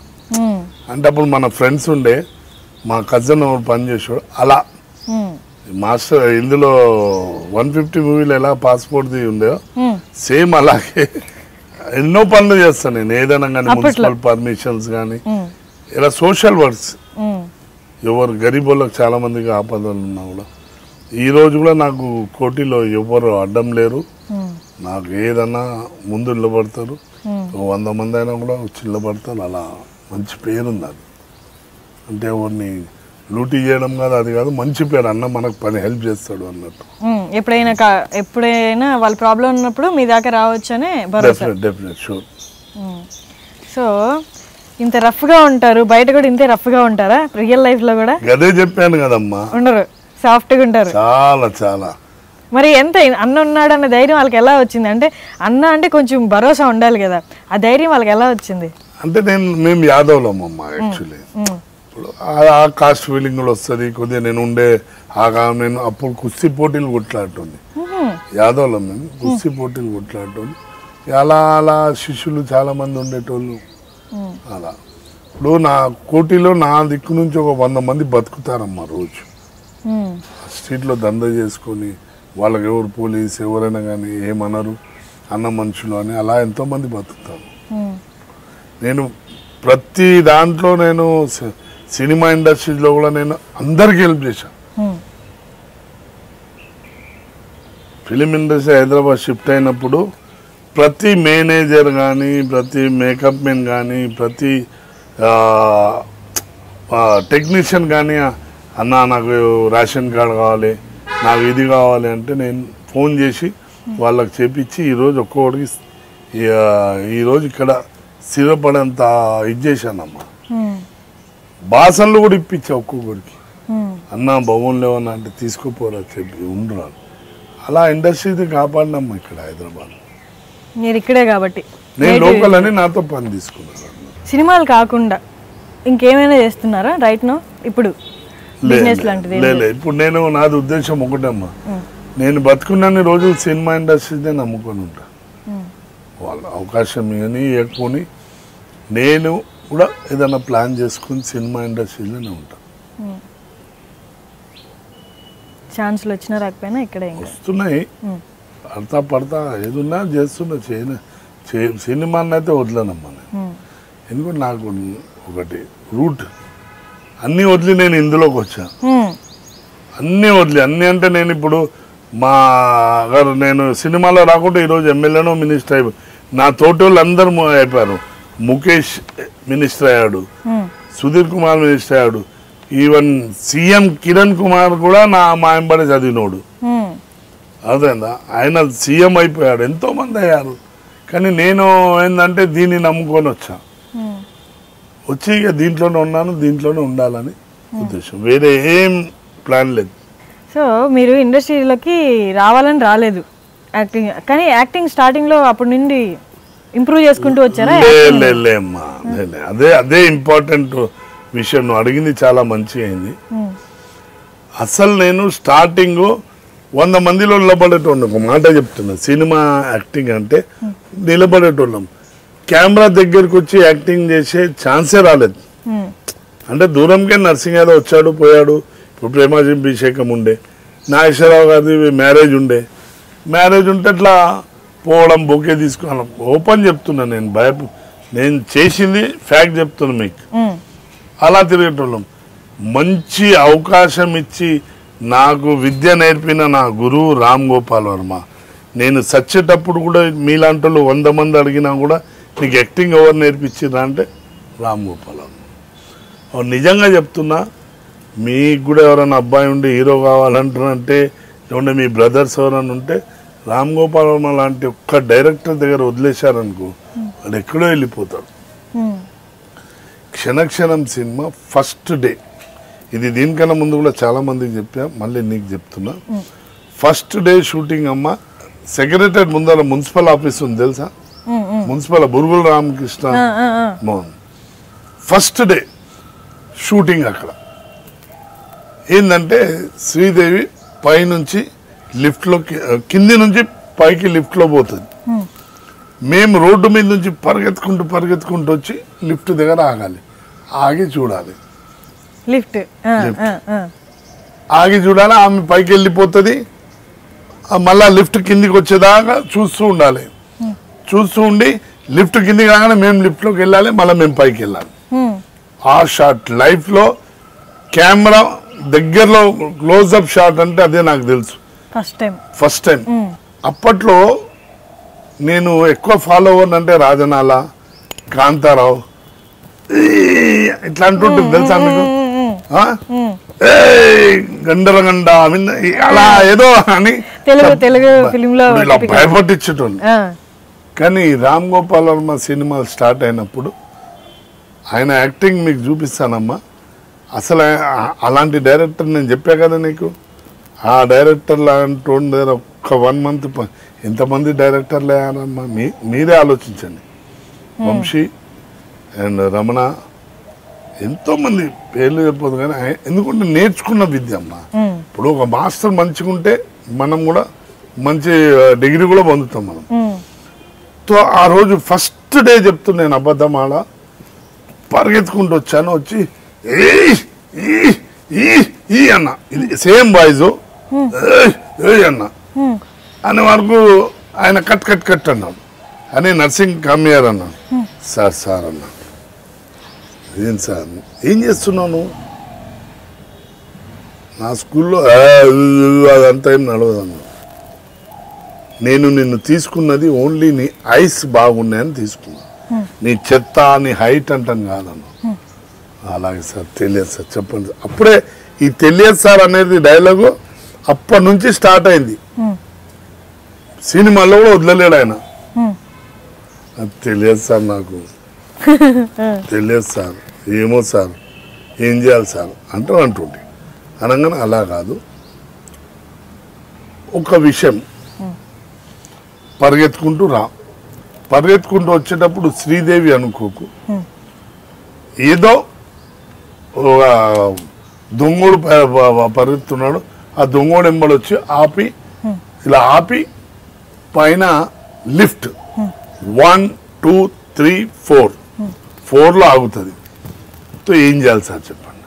అంటే అప్పుడు మన ఫ్రెండ్స్ ఉండే, మా కజిన్ పనిచేసాడు. అలా మాస్టర్ ఇందులో 150 మూవీలు ఎలా పాస్పోర్ట్ ఉందో సేమ్ అలాగే ఎన్నో పనులు చేస్తాను నేను. ఏదైనా కానీ మున్సిపల్ పర్మిషన్స్ కానీ, ఇలా సోషల్ వర్క్స్. ఎవరు గరీబ్ వాళ్ళకి చాలా మందికి ఆపదలు ఉన్నా కూడా ఈ రోజు కూడా నాకు కోటిలో ఎవరు అడ్డం లేరు. నాకు ఏదన్నా ముందు నిలబడతారు. 100 మంది అయినా కూడా వచ్చి నిలబడతారు. అలా మంచి పేరుంది అది. అంటే ఎవరిని లూటీ చేయడం కాదు, అది కాదు, మంచి పేరు, అన్న మనకు పని హెల్ప్ చేస్తాడు అన్నట్టు. ఎప్పుడైనా వాళ్ళ ప్రాబ్లం ఉన్నప్పుడు మీ దాకా రావచ్చు అనే భరోసా. Definite sure. సో ఇంత రఫ్గా ఉంటారు, బయట కూడా ఇంతే రఫ్గా ఉంటారా రియల్ లైఫ్లో కూడా? అదే చెప్పాను కదమ్మా, ఉండరు, సాఫ్ట్గా ఉంటారు. చాలా చాలా. మరి ఎంత అన్న ఉన్నాడు అన్న ధైర్యం వాళ్ళకి ఎలా వచ్చింది? అంటే అన్న అంటే కొంచెం భరోసా ఉండాలి కదా, ఆ ధైర్యం వాళ్ళకి ఎలా వచ్చింది? అంటే మేము యాదవ్లం అమ్మ యాక్చువల్లీ. ఇప్పుడు ఆ కాస్ట్ ఫీలింగ్ కూడా వస్తుంది కొద్దిగా. నేను అప్పుడు కుస్తీ పోటీలు కొట్లాడుతుంది యాదవ్లో, మేము కుస్తీ పోటీలు కొట్లాడుతుంది. అలా అలా శిష్యులు చాలా మంది ఉండేటోళ్ళు. అలా ఇప్పుడు నా కోటిలో నా దిక్కు నుంచి ఒక 100 మంది బతుకుతారమ్మా రోజు. స్ట్రీట్లో దందా చేసుకొని వాళ్ళకి ఎవరు పోలీస్ ఎవరైనా కానీ ఏమనరు, అన్న మనుషులు అని అలా ఎంతోమంది బతుకుతారు. నేను ప్రతి దాంట్లో నేను సినిమా ఇండస్ట్రీలో కూడా నేను అందరికి హెల్ప్ చేశాను. ఫిలిం ఇండస్ట్రీ హైదరాబాద్ షిఫ్ట్ అయినప్పుడు ప్రతి మేనేజర్ కానీ, ప్రతి మేకప్ మెన్ కానీ, ప్రతి టెక్నీషియన్ కానీ, అన్న నాకు రేషన్ కార్డు కావాలి, నాకు ఇది కావాలి అంటే నేను ఫోన్ చేసి వాళ్ళకి చేపించి ఈరోజు ఒక్కొక్కడికి ఈరోజు ఇక్కడ స్థిరపడేంత ఇది చేశానమ్మా. బాసన్లు కూడా ఇప్పించా ఒక్కొక్కడికి. అన్న భవన్ లేవన్నా అంటే తీసుకోపోరా చెప్పి ఉండరాను. అలా ఇండస్ట్రీని కాపాడినమ్మా ఇక్కడ హైదరాబాద్. మీరు ఇక్కడే కాబట్టి నేను లోకల్ అని నాతో పని తీసుకున్నాను. సినిమాలు కాకుండా ఇంకేమైనా చేస్తున్నారా రైట్ నో ఇప్పుడు? ఇప్పుడు నేను నాది ఉద్దేశం ఒకటమ్మా, నేను బతుకున్నన్ని రోజులు సినిమా ఇండస్ట్రీనే నమ్ముకొని ఉంటా. వాళ్ళ అవకాశం కానీ ఇవ్వకపోని నేను కూడా ఏదైనా ప్లాన్ చేసుకుని సినిమా ఇండస్ట్రీలోనే ఉంటా. ఛాన్స్లు వచ్చినా రాకపోయినా ఇక్కడే వస్తున్నాయి, పడతా ఏదున్నా చేస్తున్నా. సినిమాని అయితే వదలనమ్మా నేను. ఎందుకంటే నాకు ఒకటి రూట్ అన్నీ వదిలి నేను ఇందులోకి వచ్చా. అన్నీ వదిలి అన్నీ అంటే నేను ఇప్పుడు మా గారు నేను సినిమాలో రాకుండా ఈరోజు ఎమ్మెల్యేనో మినిస్టర్ అయిపోయి నా తోటి వాళ్ళు అందరూ అయిపోయారు. ముఖేష్ మినిస్టర్ అయ్యాడు, సుధీర్ కుమార్ మినిస్టర్ అయ్యాడు, ఈవెన్ సీఎం కిరణ్ కుమార్ కూడా మా ఎంబడే చదివినోడు. అదేందా ఆయన సీఎం అయిపోయాడు, ఎంతో మంది అయ్యారు. కానీ నేను ఏంటంటే దీన్ని నమ్ముకొని వచ్చి ఇక దీంట్లోనే ఉన్నాను, దీంట్లోనే ఉండాలని ఉద్దేశం, వేరే ఏం ప్లాన్ లేదు. సో మీరు ఇండస్ట్రీలోకి రావాలని రాలేదు యాక్టింగ్, కానీ యాక్టింగ్ స్టార్టింగ్లో అప్పటి నుండి ఇంప్రూవ్ చేసుకుంటూ వచ్చారా? లేమ్మా, అదే ఇంపార్టెంట్ విషయం. నువ్వు అడిగింది చాలా మంచి అయింది. అసలు నేను స్టార్టింగ్ 100 మందిలో నిలబడేటోళ్ళం. ఒక మాట చెప్తున్నా, సినిమా యాక్టింగ్ అంటే నిలబడేటోళ్ళం. కెమెరా దగ్గరికి వచ్చి యాక్టింగ్ చేసే ఛాన్సే రాలేదు. అంటే దూరంకే నర్సింగ్ యాదవ్ వచ్చాడు పోయాడు. ఇప్పుడు ప్రేమాభిషేకం ఉండే, నాగేశ్వరరావు గారిది మ్యారేజ్ ఉండే, మ్యారేజ్ ఉంటే అట్లా పోవడం, బొకే తీసుకున్నాను. ఓపెన్ చెప్తున్నా, నేను చేసింది ఫ్యాక్ట్ చెప్తున్నా మీకు. అలా తిరిగేటోళ్ళం. మంచి అవకాశం ఇచ్చి నాకు విద్య నేర్పిన నా గురువు రామ్ గోపాల్ వర్మ. నేను చచ్చేటప్పుడు కూడా మీలాంటి వాళ్ళు 100 మంది అడిగినా కూడా నీకు యాక్టింగ్ ఎవరు నేర్పించిరా అంటే రామ్ గోపాల్ వర్మ. నిజంగా చెప్తున్నా, మీకు కూడా ఎవరైనా అబ్బాయి ఉండి హీరో కావాలంటారంటే, లేకుంటే మీ బ్రదర్స్ ఎవరైనా ఉంటే రామ్ గోపాల్ వర్మ లాంటి ఒక్క డైరెక్టర్ దగ్గర వదిలేశారనుకో వాడు ఎక్కడో వెళ్ళిపోతాడు. క్షణక్షణం సినిమా ఫస్ట్ డే, ఇది దీనికన్నా ముందు కూడా చాలా మందికి చెప్పా, మళ్ళీ నీకు చెప్తున్నా. ఫస్ట్ డే షూటింగ్ అమ్మ సెక్రటరీ ముందర మున్సిపల్ ఆఫీస్ ఉంది తెలుసా, municipal Burugula Ramakrishna Mohan. First day shooting అక్కడ ఏంటంటే శ్రీదేవి పైనుంచి లిఫ్ట్లో కింది నుంచి పైకి లిఫ్ట్లో పోతుంది. మేము రోడ్డు మీద నుంచి పరిగెత్తుకుంటూ వచ్చి లిఫ్ట్ దగ్గర ఆగాలి, ఆగి చూడాలి. లిఫ్ట్ ఆగి చూడాలి, ఆమె పైకి వెళ్ళిపోతుంది, మళ్ళా లిఫ్ట్ కిందికి వచ్చేదాకా చూస్తూ ఉండాలి. చూస్తూ ఉండి లిఫ్ట్ కిందికి రాగానే మేము లిఫ్ట్లోకి వెళ్ళాలి, మళ్ళీ మేము పైకి వెళ్ళాలి. ఆ షాట్ లైఫ్లో కెమెరా దగ్గరలో క్లోజ్అప్ షాట్ అంటే అదే నాకు తెలుసు ఫస్ట్ టైం. అప్పట్లో నేను ఎక్కువ ఫాలో అవ్వను అంటే రాజనాల, కాంతారావు ఇట్లా అంటుంటుంది తెలుసా మీకు. గండరగండ అలా ఏదో అని తెలుగు ఫిలింలో ఇలా భయపట్టించటోళ్ళు. కానీ రామ్ గోపాల్ వర్మ సినిమాలు స్టార్ట్ అయినప్పుడు ఆయన యాక్టింగ్ మీకు చూపిస్తానమ్మా. అసలు అలాంటి డైరెక్టర్ నేను చెప్పా కదా నీకు, ఆ డైరెక్టర్ లాంటి దగ్గర ఒక్క 1 month ఎంతమంది డైరెక్టర్లు అయ్యారమ్మా మీరే ఆలోచించండి. వంశీ అండ్ రమణ ఎంతోమంది పేర్లు చెప్పదు కానీ ఎందుకంటే నేర్చుకున్న విద్య అమ్మా. ఇప్పుడు ఒక మాస్టర్ మంచిగా ఉంటే మనం కూడా మంచి డిగ్రీ కూడా పొందుతాం మనం. సో ఆ రోజు ఫస్ట్ డే చెప్తున్నా నేను అబద్ధం ఆడ పరిగెత్తుకుంటూ వచ్చాను. వచ్చి ఈ అన్న ఇది సేమ్ వాయిస్ అన్న అనే వరకు ఆయన కట్ కట్ కట్ అన్నాడు. అని నర్సింగ్ కమ్మియర్ అన్నాడు. సార్ అన్నాడు. ఏం సార్ ఏం చేస్తున్నావు? నా స్కూల్లో అదంతా ఏం నడవదు అన్నాడు. నేను నిన్ను తీసుకున్నది ఓన్లీ నీ ఐస్ బాగున్నాయని తీసుకున్నా, నీ చెత్త నీ హైట్ అంటాను కాదన్నా. అలాగే సార్ తెలియదు సార్ చెప్పండి. అప్పుడే ఈ తెలియదు సార్ అనేది డైలాగు అప్పటి నుంచి స్టార్ట్ అయింది. సినిమాలో కూడా వదలలేడు ఆయన. తెలియదు సార్ నాకు తెలియదు సార్, ఏమో సార్ ఏం చేయాలి సార్ అంటుండే. అనగానే అలా కాదు, ఒక విషయం పరిగెత్తుకుంటూ పరిగెత్తుకుంటూ వచ్చేటప్పుడు శ్రీదేవి అనుకోకు, ఏదో దొంగోడు పరిగెత్తున్నాడు, ఆ దొంగోడు ఎంబడి వచ్చి ఆపి ఇలా ఆపి పైన లిఫ్ట్ 1 2 3 4లో ఆగుతుంది. ఏం చేయాలి సార్ చెప్పండి?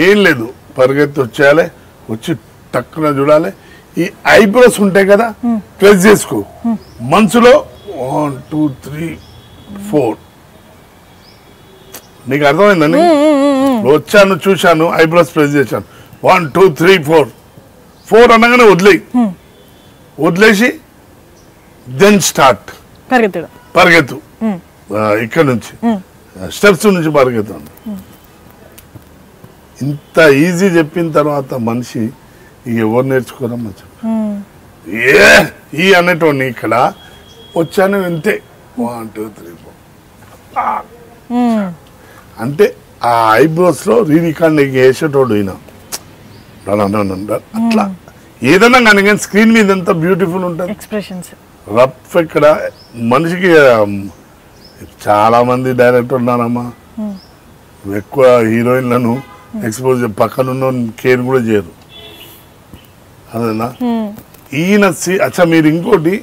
ఏం లేదు, పరిగెత్తి వచ్చేయాలి, వచ్చి టక్కున చూడాలి, ఈ ఐబ్రోస్ ఉంటాయి కదా ప్రెస్ చేసుకో, మనసులో 1 2 3 4. నీకు అర్థమైందని వచ్చాను చూశాను, ఐబ్రోస్ ప్రెస్ చేశాను, 1 2 3 4 అనగానే వదిలేసి దెన్ స్టార్ట్ పరిగెత్తు, ఇక్కడ నుంచి స్టెప్స్ నుంచి పరిగెత్తు. ఇంత ఈజీ చెప్పిన తర్వాత మనిషి ఎవరు నేర్చుకోరమ్మా చెప్పు. ఈ అనేటోని ఇక్కడ వచ్చాను ఇంతే 1 2 3 4 అంటే ఆ ఐబ్రోస్ లో రీరికార్డింగ్ వేసేటోడు ఈయన. అట్లా ఏదైనా కానీ స్క్రీన్ మీద ఎంత బ్యూటిఫుల్ ఉంటుంది ఎక్స్ప్రెషన్స్. రఫ్ ఇక్కడ మనిషికి చాలా మంది డైరెక్టర్ ఉన్నారమ్మా, ఎక్కువ హీరోయిన్లను ఎక్స్పోజ్ పక్కనున్న కేర్ కూడా చేయరు. అదేనా ఈయన అచ్చా మీరు ఇంకోటి,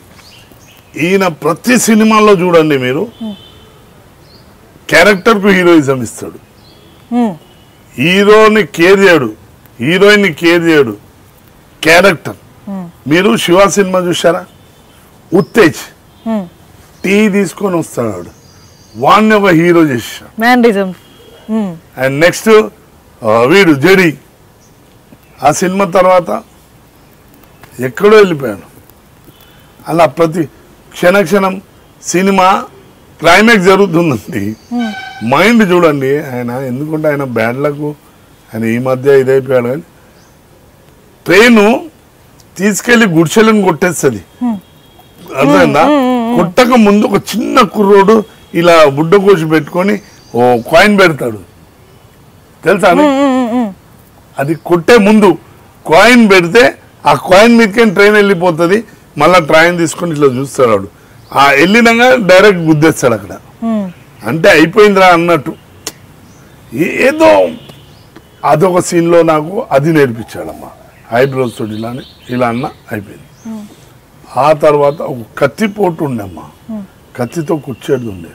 ఈయన ప్రతి సినిమాలో చూడండి మీరు క్యారెక్టర్ కు హీరోయిజం ఇస్తాడు. హీరోని కేర్ చేయడు, హీరోయిన్ ని కేర్ చేయడు, క్యారెక్టర్. మీరు శివ సినిమా చూసారా? ఉత్తేజ్ టీ తీసుకొని వస్తాడు, వాడిని ఒక హీరో చేశాడు. అండ్ నెక్స్ట్ వీడు జడి, ఆ సినిమా తర్వాత ఎక్కడో వెళ్ళిపోయాను. అలా ప్రతి క్షణక్షణం సినిమా క్లైమాక్స్ జరుగుతుందండి. మైండ్ చూడండి ఆయన, ఎందుకంటే ఆయన బ్యాండ్లకు ఆయన ఈ మధ్య ఇదైపోయాడు. కానీ ట్రైను తీసుకెళ్లి గుడిసెలను కొట్టేస్తుంది, అర్థమైందా? కొట్టక ముందు ఒక చిన్న కుర్రోడు ఇలా బుడ్డ కోసి పెట్టుకొని ఓ కాయిన్ పెడతాడు, తెలుసా? అది కొట్టే ముందు కాయిన్ పెడితే ఆ కాయిన్ మీదకే ట్రైన్ వెళ్ళిపోతుంది. మళ్ళా ట్రైన్ తీసుకొని ఇట్లా చూస్తాడు, ఆ వెళ్ళినాక డైరెక్ట్ గుద్దేస్తాడు అక్కడ. అంటే అయిపోయిందిరా అన్నట్టు ఏదో అదొక సీన్లో నాకు అది నేర్పించాడమ్మా. ఐబ్రోస్ తోటి ఇలా అన్న అయిపోయింది. ఆ తర్వాత ఒక కత్తిపోటు ఉండమ్మా, కత్తితో కూర్చేది ఉండే.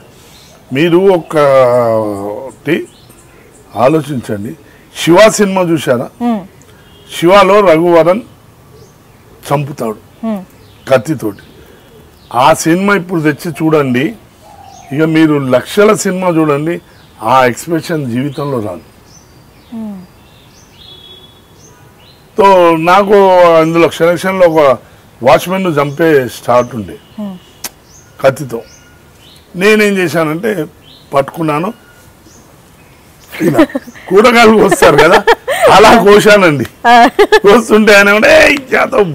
మీరు ఒకటి ఆలోచించండి, శివ సినిమా చూసారా? శివలో రఘువరన్ చంపుతాడు కత్తితోటి. ఆ సినిమా ఇప్పుడు తెచ్చి చూడండి, ఇక మీరు లక్షల సినిమా చూడండి, ఆ ఎక్స్ప్రెషన్ జీవితంలో రాదు. సో నాకు అందులో క్షణక్షణంలో ఒక వాచ్మెన్ చంపే స్టార్ట్ ఉండే కత్తితో. నేనేం చేశానంటే పట్టుకున్నాను, ఇలా కూరగాయలు కోస్తారు కదా అలా కోసానండి. కోస్తుంటే ఆయన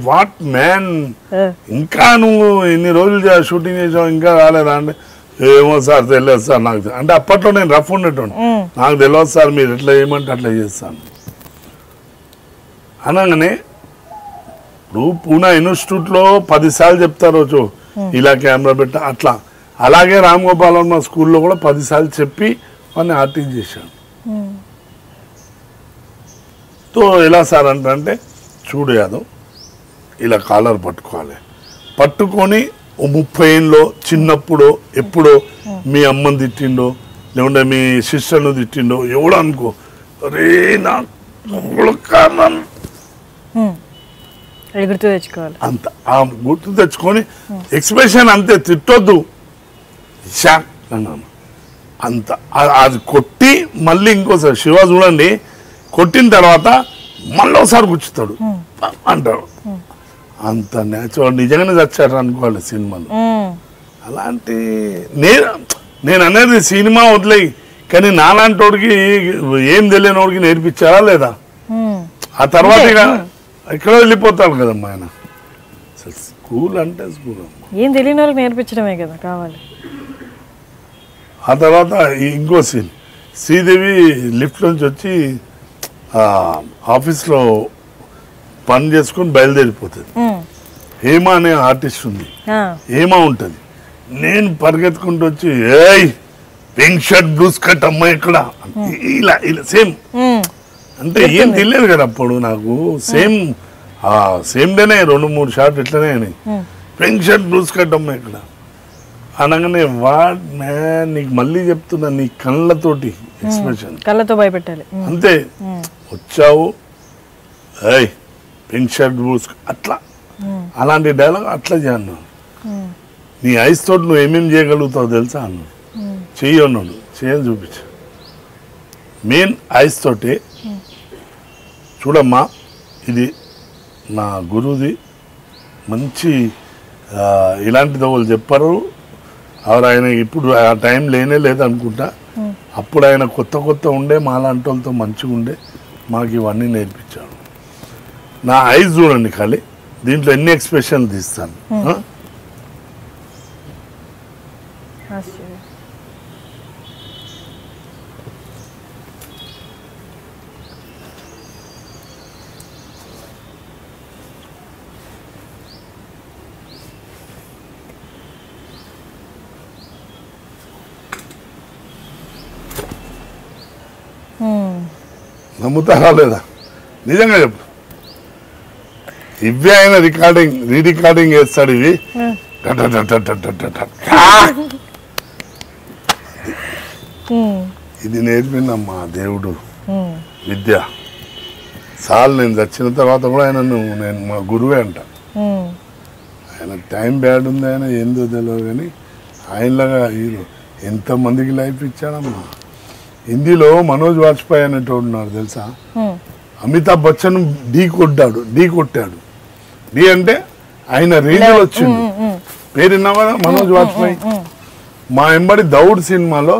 వాట్ మ్యాన్ ఇంకా నువ్వు ఇన్ని రోజులు షూటింగ్ చేసావు ఇంకా రాలేదా అంటే ఏమో సార్ తెలియదు సార్ నాకు అంటే అప్పట్లో నేను రఫ్ ఉండేటోండి. నాకు తెలియదు సార్ మీరు ఎట్లా చేయమంటే అట్లా చేస్తాను అనగానే ఇప్పుడు పూనా ఇన్స్టిట్యూట్లో 10 సార్లు చెప్తారు రోజు ఇలా కెమెరా పెట్ట అట్లా. అలాగే రామ్ గోపాల్ వర్మ స్కూల్లో కూడా 10 సార్లు చెప్పి వాడిని ఆర్టిస్ట్ చేశాను. తో ఎలా సార్ అంటే చూడు యాదవ్ ఇలా కాలర్ పట్టుకోవాలి, పట్టుకొని 30 ఏళ్ళలో చిన్నప్పుడు ఎప్పుడో మీ అమ్మని తిట్టిండో లేకుంటే మీ సిస్టర్ను తిట్టిండో ఎవడో అనుకో రే నా గుర్తు తెచ్చుకోవాలి అంత ఆ గుర్తు తెచ్చుకొని ఎక్స్ప్రెషన్ అంతే తిట్టొద్దు షాక్ అన్నాను అంత అది కొట్టి మళ్ళీ ఇంకోసారి శివ చూడండి కొట్టిన తర్వాత మళ్ళీ ఒకసారి కూర్చుతాడు అంటాడు. అంత నేచురల్ నిజంగానే చచ్చాడు అనుకోవాలి సినిమాలో. అలాంటి నేను అనేది సినిమా వదిలేయి కానీ నాలాంటి వాడికి ఏం తెలియని వాడికి నేర్పించారా లేదా ఆ తర్వాత ఇక ఎక్కడో వెళ్ళిపోతాడు కదమ్మా ఆయన. స్కూల్ అంటే స్కూల్ అమ్మా ఏం తెలియని వాళ్ళకి నేర్పించడమే కదా కావాలి. ఆ తర్వాత ఇంకో సీన్ శ్రీదేవి లిఫ్ట్ నుంచి వచ్చి ఆఫీస్లో పని చేసుకొని బయలుదేరిపోతుంది. హేమ అనే ఆర్టిస్ట్ ఉంది, హేమ ఉంటుంది. నేను పరిగెత్తుకుంటూ వచ్చి ఏయ్ పింక్ షర్ట్ బ్లూ స్కర్ట్ అమ్మాయి ఇక్కడ ఇలా ఇలా సేమ్ అంటే ఏం తెలియదు కదా అప్పుడు నాకు. సేమ్ డేనే 2-3 షార్ట్ ఇట్లనే అయినాయి. పింక్ షర్ట్ బ్లూ స్కర్ట్ అమ్మాయి ఇక్కడ అనగానే వాట్ మ్యాన్ నీకు మళ్ళీ చెప్తున్నా నీ కళ్ళతోటి ఎక్స్ప్రెషన్ కళ్ళతో భయపెట్టాలి అంతే. వచ్చావు ఏయ్ పింక్ షర్ట్ బ్లూ అట్లా అలాంటి డైలాగ్ అట్లా చేయను. నీ ఐస్ తోటి నువ్వు ఏమేమి చేయగలుగుతావు తెలుసా అన్నాడు. చెయ్యి అన్నాడు, చేయని చూపించు. మెయిన్ ఐస్ తోటి చూడమ్మా ఇది నా గురువుది మంచి ఇలాంటిది వాళ్ళు చెప్పారు. ఆయన ఇప్పుడు ఆ టైం లేనే లేదనుకుంటా. అప్పుడు ఆయన కొత్త ఉండే మాలాంటి వాళ్ళతో మంచిగా ఉండే మాకు ఇవన్నీ నేర్పించాడు. నా ఐస్ చూడండి ఖాళీ దీంట్లో ఎన్ని ఎక్స్ప్రెషన్లు తీస్తాను. నమ్ముతారా లేదా నిజంగా చెప్పు. ఇవే ఆయన రీరికార్డింగ్ చేస్తాడు. ఇవి ఇది నేర్పిందమ్మా దేవుడు విద్య. సార్లు నేను చచ్చిన తర్వాత కూడా ఆయన నేను మా గురువే అంట. ఆయన టైం బ్యాడ్ ఉంది, ఆయన ఏందో తెలియదు కానీ ఆయనలాగా హీరో ఎంతమందికి లైఫ్ ఇచ్చాడమ్మా. హిందీలో మనోజ్ వాజ్పేయి అనేటోడు ఉన్నాడు తెలుసా. అమితాబ్ బచ్చన్ ఢీ కొట్టాడు. ఢీ అంటే ఆయన రేంజ్లో వచ్చిండు. పేరు విన్నావు కదా మనోజ్ వాజ్పేయి. మా ఎంబడి దౌడ్ సినిమాలో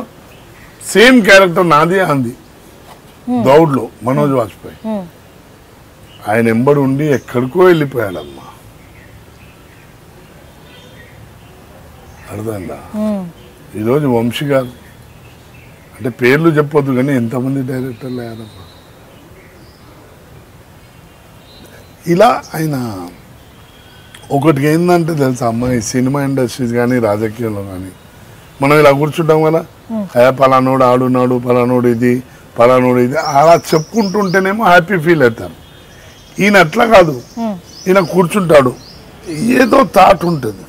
సేమ్ క్యారెక్టర్ నాది అంది దౌడ్లో మనోజ్ వాజ్పేయి. ఆయన ఎంబడి ఉండి ఎక్కడికో వెళ్ళిపోయాడమ్మా. అర్థమైందా. ఈరోజు వంశీ గారు అంటే పేర్లు చెప్పొద్దు కానీ ఎంతమంది డైరెక్టర్లు అయ్యారమ్మా. ఇలా ఆయన ఒకటి ఏంటంటే తెలుసా అమ్మ ఈ సినిమా ఇండస్ట్రీస్ కానీ రాజకీయాల్లో కానీ మనం ఇలా కూర్చుంటాం కదా పలానోడు ఆడున్నాడు పలానోడు ఇది అలా చెప్పుకుంటుంటేనేమో హ్యాపీ ఫీల్ అవుతారు. ఈయన అట్లా కాదు, ఈయన కూర్చుంటాడు ఏదో థాట్ ఉంటుంది,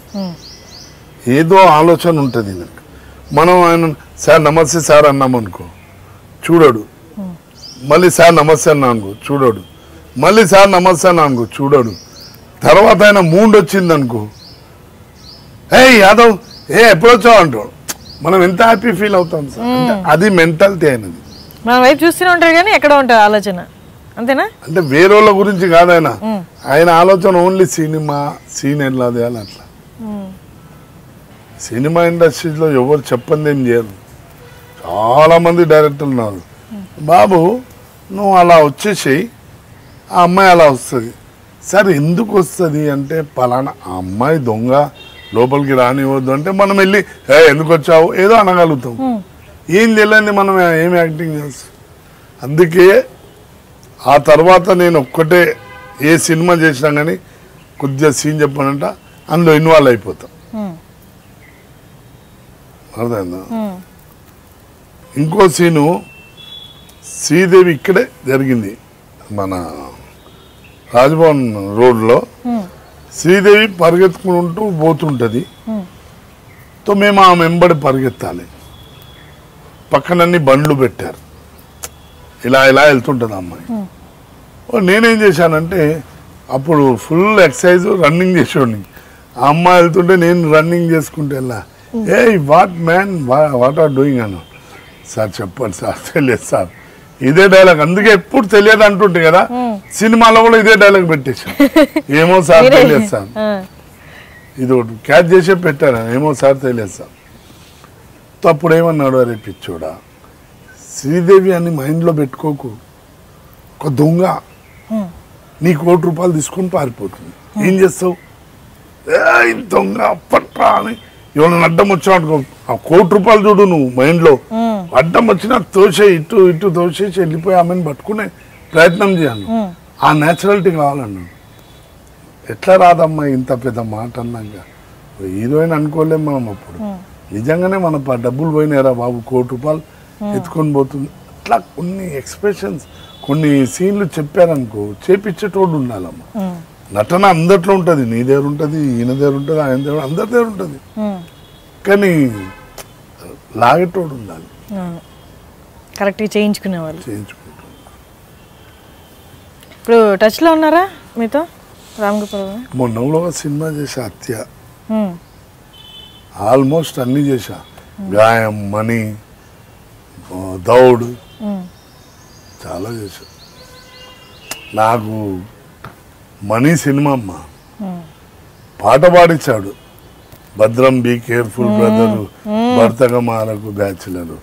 ఏదో ఆలోచన ఉంటుంది ఈయనకు. మనం ఆయన సార్ నమస్తే సార్ అన్నాం అనుకో చూడడు, మళ్ళీ సార్ నమస్తే అన్నా అనుకో చూడడు, మళ్ళీ సార్ నమస్తే అన్నా అనుకో చూడడు. తర్వాత ఆయన మూడ్ వచ్చింది అనుకో యాదవ్ ఎప్పుడొచ్చావు అంటాడు. మనం ఎంత హ్యాపీ ఫీల్ అవుతాం సార్. అంటే అది మెంటాలిటీ అయినది. మన వైపు చూస్తూనే ఉంటారు కానీ ఎక్కడ ఉంటారు ఆలోచన అంతేనా. అంటే వేరేళ్ళ గురించి కాదు ఆయన ఆలోచన ఓన్లీ సినిమా సీన్ ఎలా చేయాలి అట్లా. సినిమా ఇండస్ట్రీలో ఎవరు చెప్పంది ఏం చేయరు. చాలా మంది డైరెక్టర్లు ఉన్నారు బాబు నువ్వు అలా వచ్చేసేయి, ఆ అమ్మాయి అలా వస్తుంది. సార్ ఎందుకు వస్తుంది అంటే పలానా ఆ అమ్మాయి దొంగ లోపలికి రానివ్వద్దు అంటే మనం వెళ్ళి ఎందుకు వచ్చావు ఏదో అనగలుగుతాం. ఏం తెలియని మనం ఏం యాక్టింగ్ చేస్తాం. అందుకే ఆ తర్వాత నేను ఒక్కటే ఏ సినిమా చేసినా కానీ కొద్దిగా సీన్ చెప్పానంట అందులో ఇన్వాల్వ్ అయిపోతాం. అర్థమైందా? ఇంకో సీను శ్రీదేవి ఇక్కడే జరిగింది, మన రాజ్భవన్ రోడ్లో. శ్రీదేవి పరిగెత్తుకుంటూ పోతుంటుంది. తో మేము ఆ వెంబడి పరిగెత్తాలి. పక్కనన్ని బండ్లు పెట్టారు, ఇలా ఇలా వెళ్తుంటుంది అమ్మాయి. నేనేం చేశానంటే అప్పుడు ఫుల్ ఎక్సర్సైజ్ రన్నింగ్ చేసేవాడిని. ఆ అమ్మాయి వెళ్తుంటే నేను రన్నింగ్ చేసుకుంటే వెళ్ళా. Hey what man what are doing అన్న. సార్ చెప్పండి సార్. తెలియదు సార్. ఇదే డైలాగ్, అందుకే ఎప్పుడు తెలియదు అంటుంటే కదా, సినిమాలో కూడా ఇదే డైలాగ్ పెట్టేశాను. ఏమో సార్ తెలియదు సార్, ఇది ఒకటి క్యాచ్ చేసే పెట్టాను. ఏమో సార్ తెలియదు సార్. అప్పుడు ఏమన్నాడు, అరే పిచ్చోడా శ్రీదేవి అని మైండ్లో పెట్టుకోకు, ఒక దొంగ నీ ₹1,00,00,000 తీసుకొని పారిపోతుంది, ఏం చేస్తావు? దొంగ పట్రా అని ఎవరైనా అడ్డం వచ్చావు, ఆ ₹1,00,00,000 చూడు నువ్వు మైండ్లో. అడ్డం వచ్చినా తోసే ఇటు ఇటు తోసేసి వెళ్ళిపోయి ఆమెను పట్టుకునే ప్రయత్నం చేయాలి. ఆ నేచురాలిటీ కావాలన్నాడు. ఎట్లా రాదమ్మా ఇంత పెద్ద మాట అన్నాక. హీరోయిన్ అనుకోలేము మనం అప్పుడు. నిజంగానే మన డబ్బులు పోయినారా బాబు, ₹1,00,00,000 ఎత్తుకొని పోతుంది. అట్లా కొన్ని ఎక్స్ప్రెషన్స్ కొన్ని సీన్లు చెప్పారనుకో చేపించేటోడు ఉండాలమ్మా. నటన అందరిలో ఉంటుంది, నీ దగ్గర ఉంటుంది, ఈయన దగ్గర ఉంటుంది, ఆయన దగ్గర, అందరి దగ్గర ఉంటుంది. కానీ లాగేటోడు ఉండాలి, కరెక్ట్గా చేయించుకునేవాళ్ళు. చేయించుకుంటాం. ఇప్పుడు టచ్లో ఉన్నారా మీతో రామ్ గోపాల్ గారు? మొన్న కూడా ఒక సినిమా చేసా, హత్య. ఆల్మోస్ట్ అన్నీ చేశా. గాయం, మణి, దౌడ్ చాలా చేశా. నాకు మణి సినిమా అమ్మ పాట పాడించాడు, భద్రం బీ కేర్ఫుల్ బ్రదరు, భర్తగా మారకు బ్యాచులరు,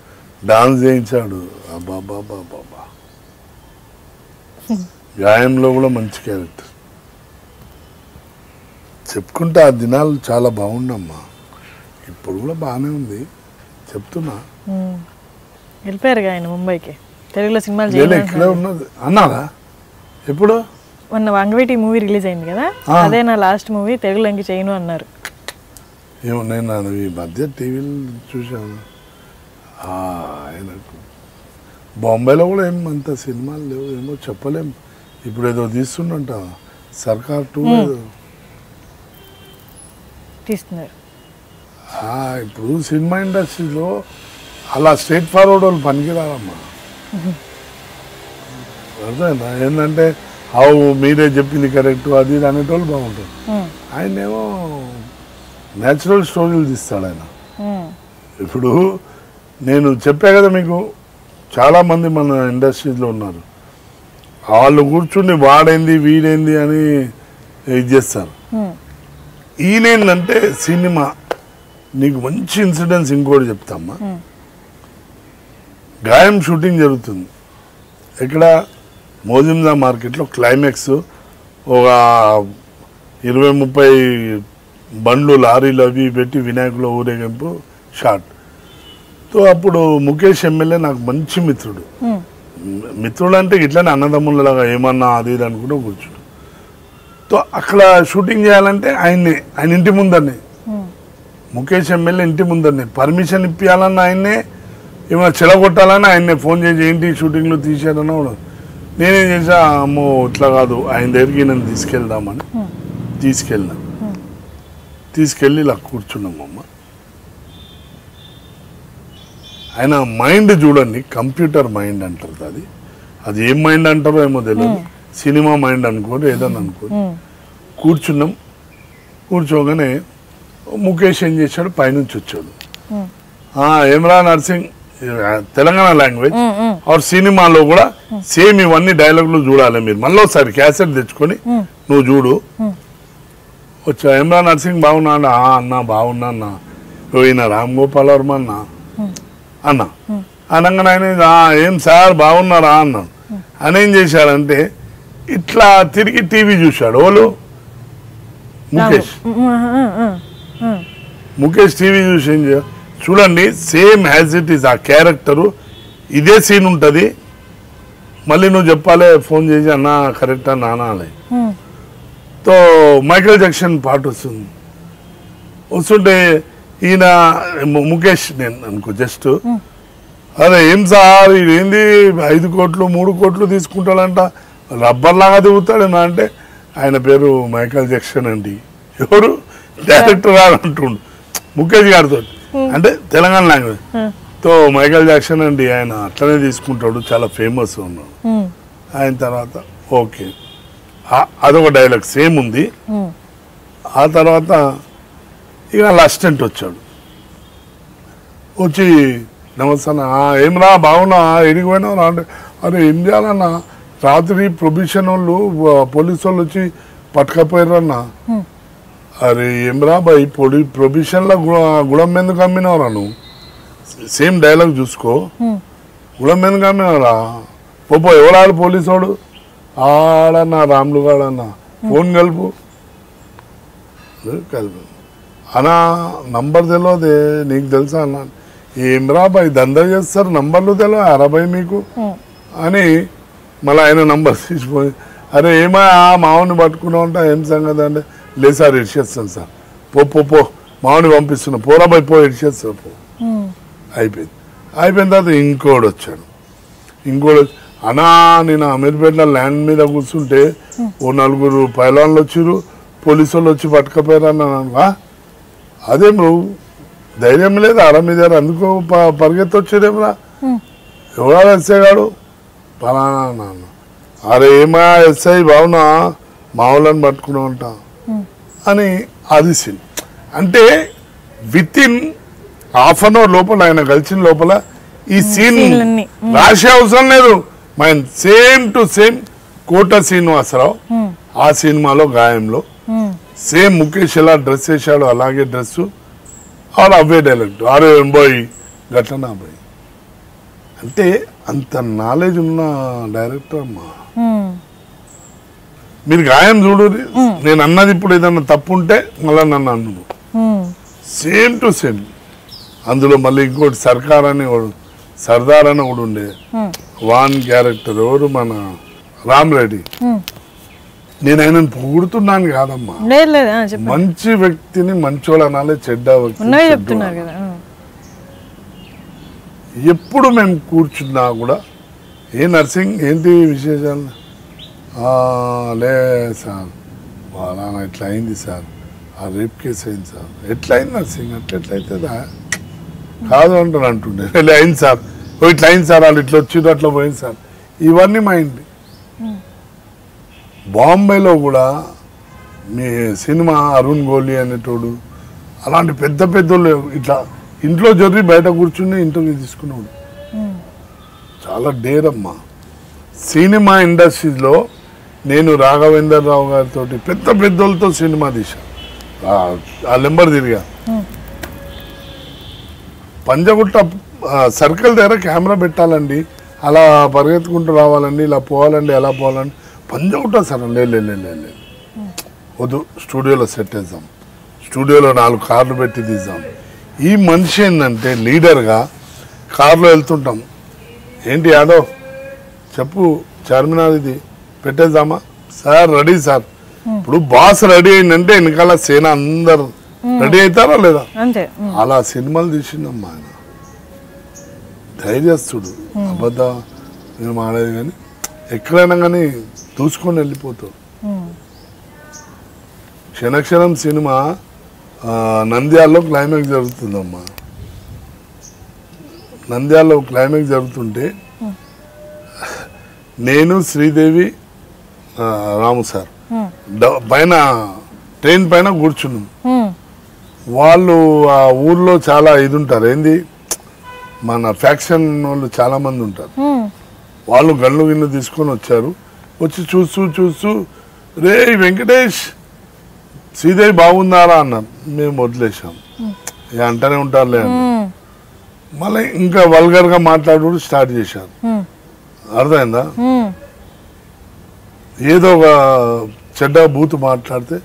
డాన్స్ చేయించాడు. అబ్బాబాబాబా, గాయంలో కూడా మంచి క్యారెక్టర్. చెప్పుకుంటే ఆ దినాలు చాలా బాగుండమ్మా. ఇప్పుడు కూడా బాగానే ఉంది చెప్తున్నా. వెళ్ళిపోయారు ఆయన ముంబైకి, తెలుగులో సినిమాలు ఇక్కడే ఉన్నది అన్నారా? ఎప్పుడు? మొన్న వంగవేటి మూవీ రిలీజ్ అయింది కదా, అదే నా లాస్ట్ మూవీ, తెలుగులో ఇంక చేయను అన్నారు. ఏమో నేను ఈ మధ్య టీవీలో చూశాను. ఆయనకు బాంబేలో కూడా ఏం అంత సినిమాలు లేవు, ఏమో చెప్పలేం. ఇప్పుడు ఏదో తీస్తుండంట సర్కార్ 2 తీస్తున్నారు. ఇప్పుడు సినిమా ఇండస్ట్రీలో అలా స్ట్రైట్ ఫార్వర్డ్ వాళ్ళు పనికిరారమ్మా. అర్థమైందా? ఏంటంటే మీరే చెప్పింది కరెక్ట్ అది ఇది అనేటోళ్ళు బాగుంటుంది. ఆయన ఏమో న్యాచురల్ స్టోరీలు తీస్తాడు ఆయన. ఇప్పుడు నేను చెప్పా కదా మీకు, చాలామంది మన ఇండస్ట్రీలో ఉన్నారు, వాళ్ళు కూర్చుని వాడేంది వీడేంది అని ఇది చేస్తారు. ఈయనేందంటే సినిమా నీకు మంచి ఇన్సిడెంట్స్ ఇంకోటి చెప్తామ్మా. గాయం షూటింగ్ జరుగుతుంది ఇక్కడ మోజిందా మార్కెట్లో. క్లైమాక్స్ ఒక 20-30 బండ్లు లారీలు అవి పెట్టి వినాయకుల ఊరేగింపు షాట్. తో అప్పుడు ముఖేష్ ఎమ్మెల్యే నాకు మంచి మిత్రుడు. మిత్రుడు అంటే ఇట్లానే అన్నదమ్ములలాగా ఏమన్నా అది ఇది అనుకుంటూ కూర్చుడు. తో అక్కడ షూటింగ్ చేయాలంటే ఆయన ఇంటి ముందరనే, ముఖేష్ ఎమ్మెల్యే ఇంటి ముందరనే పర్మిషన్ ఇప్పించాలన్న ఆయన్నే, ఏమైనా చెలగొట్టాలని ఆయన్నే ఫోన్ చేసి ఏంటి షూటింగ్లో తీసారన్న కూడా. నేనేం చేసా, అమ్మో ఇట్లా కాదు, ఆయన దగ్గరికి నన్ను తీసుకెళ్దామని తీసుకెళ్ళి ఇలా కూర్చున్నామమ్మ. ఆయన మైండ్ చూడండి, కంప్యూటర్ మైండ్ అంటారు. అది ఏం మైండ్ అంటారో ఏమో తెలియదు, సినిమా మైండ్ అనుకోరు ఏదన్నా అనుకోరు. కూర్చోగానే ముఖేష్ ఏం చేశాడు, పైనుంచి వచ్చాడు. ఏమరా నర్సింగ్, తెలంగాణ లాంగ్వేజ్ ఆర్ సినిమాలో కూడా సేమ్ ఇవన్నీ డైలాగులు చూడాలి మీరు. మళ్ళీ ఒకసారి క్యాసెట్ తెచ్చుకొని నువ్వు చూడు. వచ్చా, ఏమరా నర్సింగ్ బాగున్నా? అన్నా బాగున్నా అన్న. ఈయన రామ్ గోపాల్ వర్మ అన్న అనగానే ఆయన ఏం సార్ బాగున్నారా అన్నాడు. ఆయన ఏం చేశాడంటే ఇట్లా తిరిగి టీవీ చూశాడు. ఓలు ముఖేష్ టీవీ చూసి ఏం చేయాలి చూడండి, సేమ్ యాజ్ ఇట్ ఈస్ ఆ క్యారెక్టరు ఇదే సీన్ ఉంటుంది, మళ్ళీ నువ్వు చెప్పాలి ఫోన్ చేసి అన్న కరెక్ట్ అన్న అనాలి. తో మైకేల్ జాక్సన్ పాట వస్తుంటే ఈయన ముఖేష్ నేను అనుకో జస్ట్ అదే ఏం సార్ ఇదేంది 5 కోట్లు 3 కోట్లు తీసుకుంటాడంట, రబ్బర్ లాగా దిగుతాడు అంటే ఆయన పేరు మైకేల్ జాక్సన్ అండి. ఎవరు డైరెక్టర్ గారు అంటుండు ముఖేష్ గారితో, అంటే తెలంగాణ లాంగ్వేజ్ తో మైకేల్ జాక్సన్ అండి ఆయన అట్లనే తీసుకుంటాడు, చాలా ఫేమస్ ఉన్నాడు. ఆయన తర్వాత ఓకే అదొక డైలాగ్ సేమ్ ఉంది. ఆ తర్వాత ఇక వాళ్ళ అసిస్టెంట్ వచ్చాడు, వచ్చి నమస్తే ఏమరా బాగున్నా ఎడిగిపోయినావు అంటే అరే ఏం చేయాలన్నా రాత్రి ప్రొబిషన్ వాళ్ళు పోలీసు వాళ్ళు వచ్చి పట్టుకపోయారన్నా. అరే ఏమరా బాయ్ ప్రొబిషన్లో గుళం ఎందుకు అమ్మినవరా నువ్వు, సేమ్ డైలాగ్ చూసుకో, గుళం ఎందుకు అమ్మినవరా పోపో ఎవరాడు పోలీసు వాడు ఆడన్నా రాములు గాడన్నా ఫోన్ కలుపు అన్నా నంబర్ తెలియదే నీకు తెలుసా అన్నా. ఏమరా బాయ్ దందా చేస్తారు నంబర్లు తెలియదు 60 మీకు అని మళ్ళీ ఆయన నంబర్ తీసిపోయి అరే ఏమా మావుని పట్టుకున్నావు అంటే ఏం సంగతి అంటే లేదు సార్ ఇడిచేస్తాను సార్ పో మావుని పంపిస్తున్నా పోరా బాయ్ ఇడిచేస్తాను పో. అయిపోయిన తర్వాత ఇంకోడు వచ్చాడు. అనా నేను అమీర్పేటలో ల్యాండ్ మీద కూర్చుంటే ఓ 4 పైలాన్లు వచ్చిర్రు, పోలీసు వాళ్ళు వచ్చి పట్టుకపోయారు అన్నా. అదేం నువ్వు ధైర్యం లేదు మీద అందుకో పరిగెత్తి వచ్చేదేమరా ఎవరా ఎస్ఐ గాడు పలానా నాన్న. అరే ఏమా ఎస్ఐ బావునా మా వాళ్ళని పట్టుకున్నావు అంట అని అది సీన్. అంటే within half an hour లోపల ఆయన కలిసిన లోపల ఈ సీన్ రాసే అవసరం లేదు, mind same to same Kota Srinivasarao ఆ సినిమాలో గాయంలో సేమ్ ముఖేష్ ఎలా డ్రెస్ వేసాడు అలాగే డ్రెస్సు ఆడ అవే డైరెక్ట్ ఆరే ఎంబోయ్ గట్లనా అబ్బాయి. అంటే అంత నాలెడ్జ్ ఉన్న డైరెక్టర్ అమ్మా. మీరు గాయం చూడు, నేను అన్నది ఇప్పుడు ఏదన్నా తప్పు ఉంటే మళ్ళీ నన్ను అన్ను సేమ్ టు సేమ్. అందులో మళ్ళీ ఇంకోటి సర్దార్ అని కూడా ఉండే వాన్ క్యారెక్టర్ ఎవరు మన రామ్ రెడ్డి. నేను ఆయనను పొగుడుతున్నాను కాదమ్మా, మంచి వ్యక్తిని మంచోళ్ళు అనాలి, చెడ్డ వ్యక్తి ఎప్పుడు మేము కూర్చున్నా కూడా ఏ నర్సింగ్ ఏంటి విశేషాలు లే సార్ వాళ్ళ ఇట్లా అయింది సార్, ఆ రేప్ కేసు అయింది సార్, ఎట్లా అయింది నర్సింగ్ అట్లయితుందా కాదు అంటారు అంటుండే, అయింది సార్ ఇట్లా అయింది సార్ వాళ్ళు ఇట్లా వచ్చింది అట్లా పోయింది సార్. ఇవన్నీ మైండ్. బాంబేలో కూడా మీ సినిమా అరుణ్ గోలీ అనేటోడు అలాంటి పెద్ద పెద్దోళ్ళు ఇట్లా ఇంట్లో జరిగి బయట కూర్చుని ఇంటర్వ్యూ తీసుకున్నాడు. చాలా డేరమ్మా. సినిమా ఇండస్ట్రీలో నేను రాఘవేందర్ రావు గారితో పెద్ద పెద్దోళ్ళతో సినిమా తీశాను, ఆ నెంబర్ తిరిగా. పంజగుట్ట సర్కిల్ దగ్గర కెమెరా పెట్టాలండి, అలా పరిగెత్తుకుంటూ రావాలండి, ఇలా పోవాలండి, ఎలా పోవాలండి. పంజగుట్ట సార్ లేదు వద్దు, స్టూడియోలో సెట్ వేద్దాం, స్టూడియోలో 4 కార్లు పెట్టి తీద్దాం. ఈ మనిషి ఏంటంటే లీడర్గా కార్లో వెళ్తుంటాం, ఏంటి యాదవ్ చెప్పు చార్మినార్ ఇది పెట్టేద్దామా సార్, రెడీ సార్. ఇప్పుడు బాస్ రెడీ అయిందంటే వెనకాల సేన అందరు రెడీ అవుతారా లేదా, అలా సినిమాలు తీసిందమ్మా ఆయన. ధైర్యస్తుడు, అబద్ధ నేను మాడేది కానీ ఎక్కడైనా కానీ దూసుకొని వెళ్ళిపోతాడు. క్షణక్షణం సినిమా నంద్యాలలో క్లైమాక్స్ జరుగుతుందమ్మా. నంద్యాలలో క్లైమాక్స్ జరుగుతుంటే నేను శ్రీదేవి రాము సార్ పైన ట్రైన్ పైన కూర్చున్నాం. వాళ్ళు ఆ ఊర్లో చాలా ఇది ఉంటారు, ఏంది మన ఫ్యాక్షన్ వాళ్ళు చాలా మంది ఉంటారు. వాళ్ళు గన్ను గిన్నె తీసుకొని వచ్చారు, వచ్చి చూస్తూ రే వెంకటేష్ శ్రీదేవి బాగుందారా అన్నారు. మేము వదిలేసాం, ఇక అంటనే ఉంటారులే అని. మళ్ళీ ఇంకా వల్గర్గా మాట్లాడు స్టార్ట్ చేశారు. అర్థమైందా? ఏదో ఒక చెడ్డ బూతు మాట్లాడితే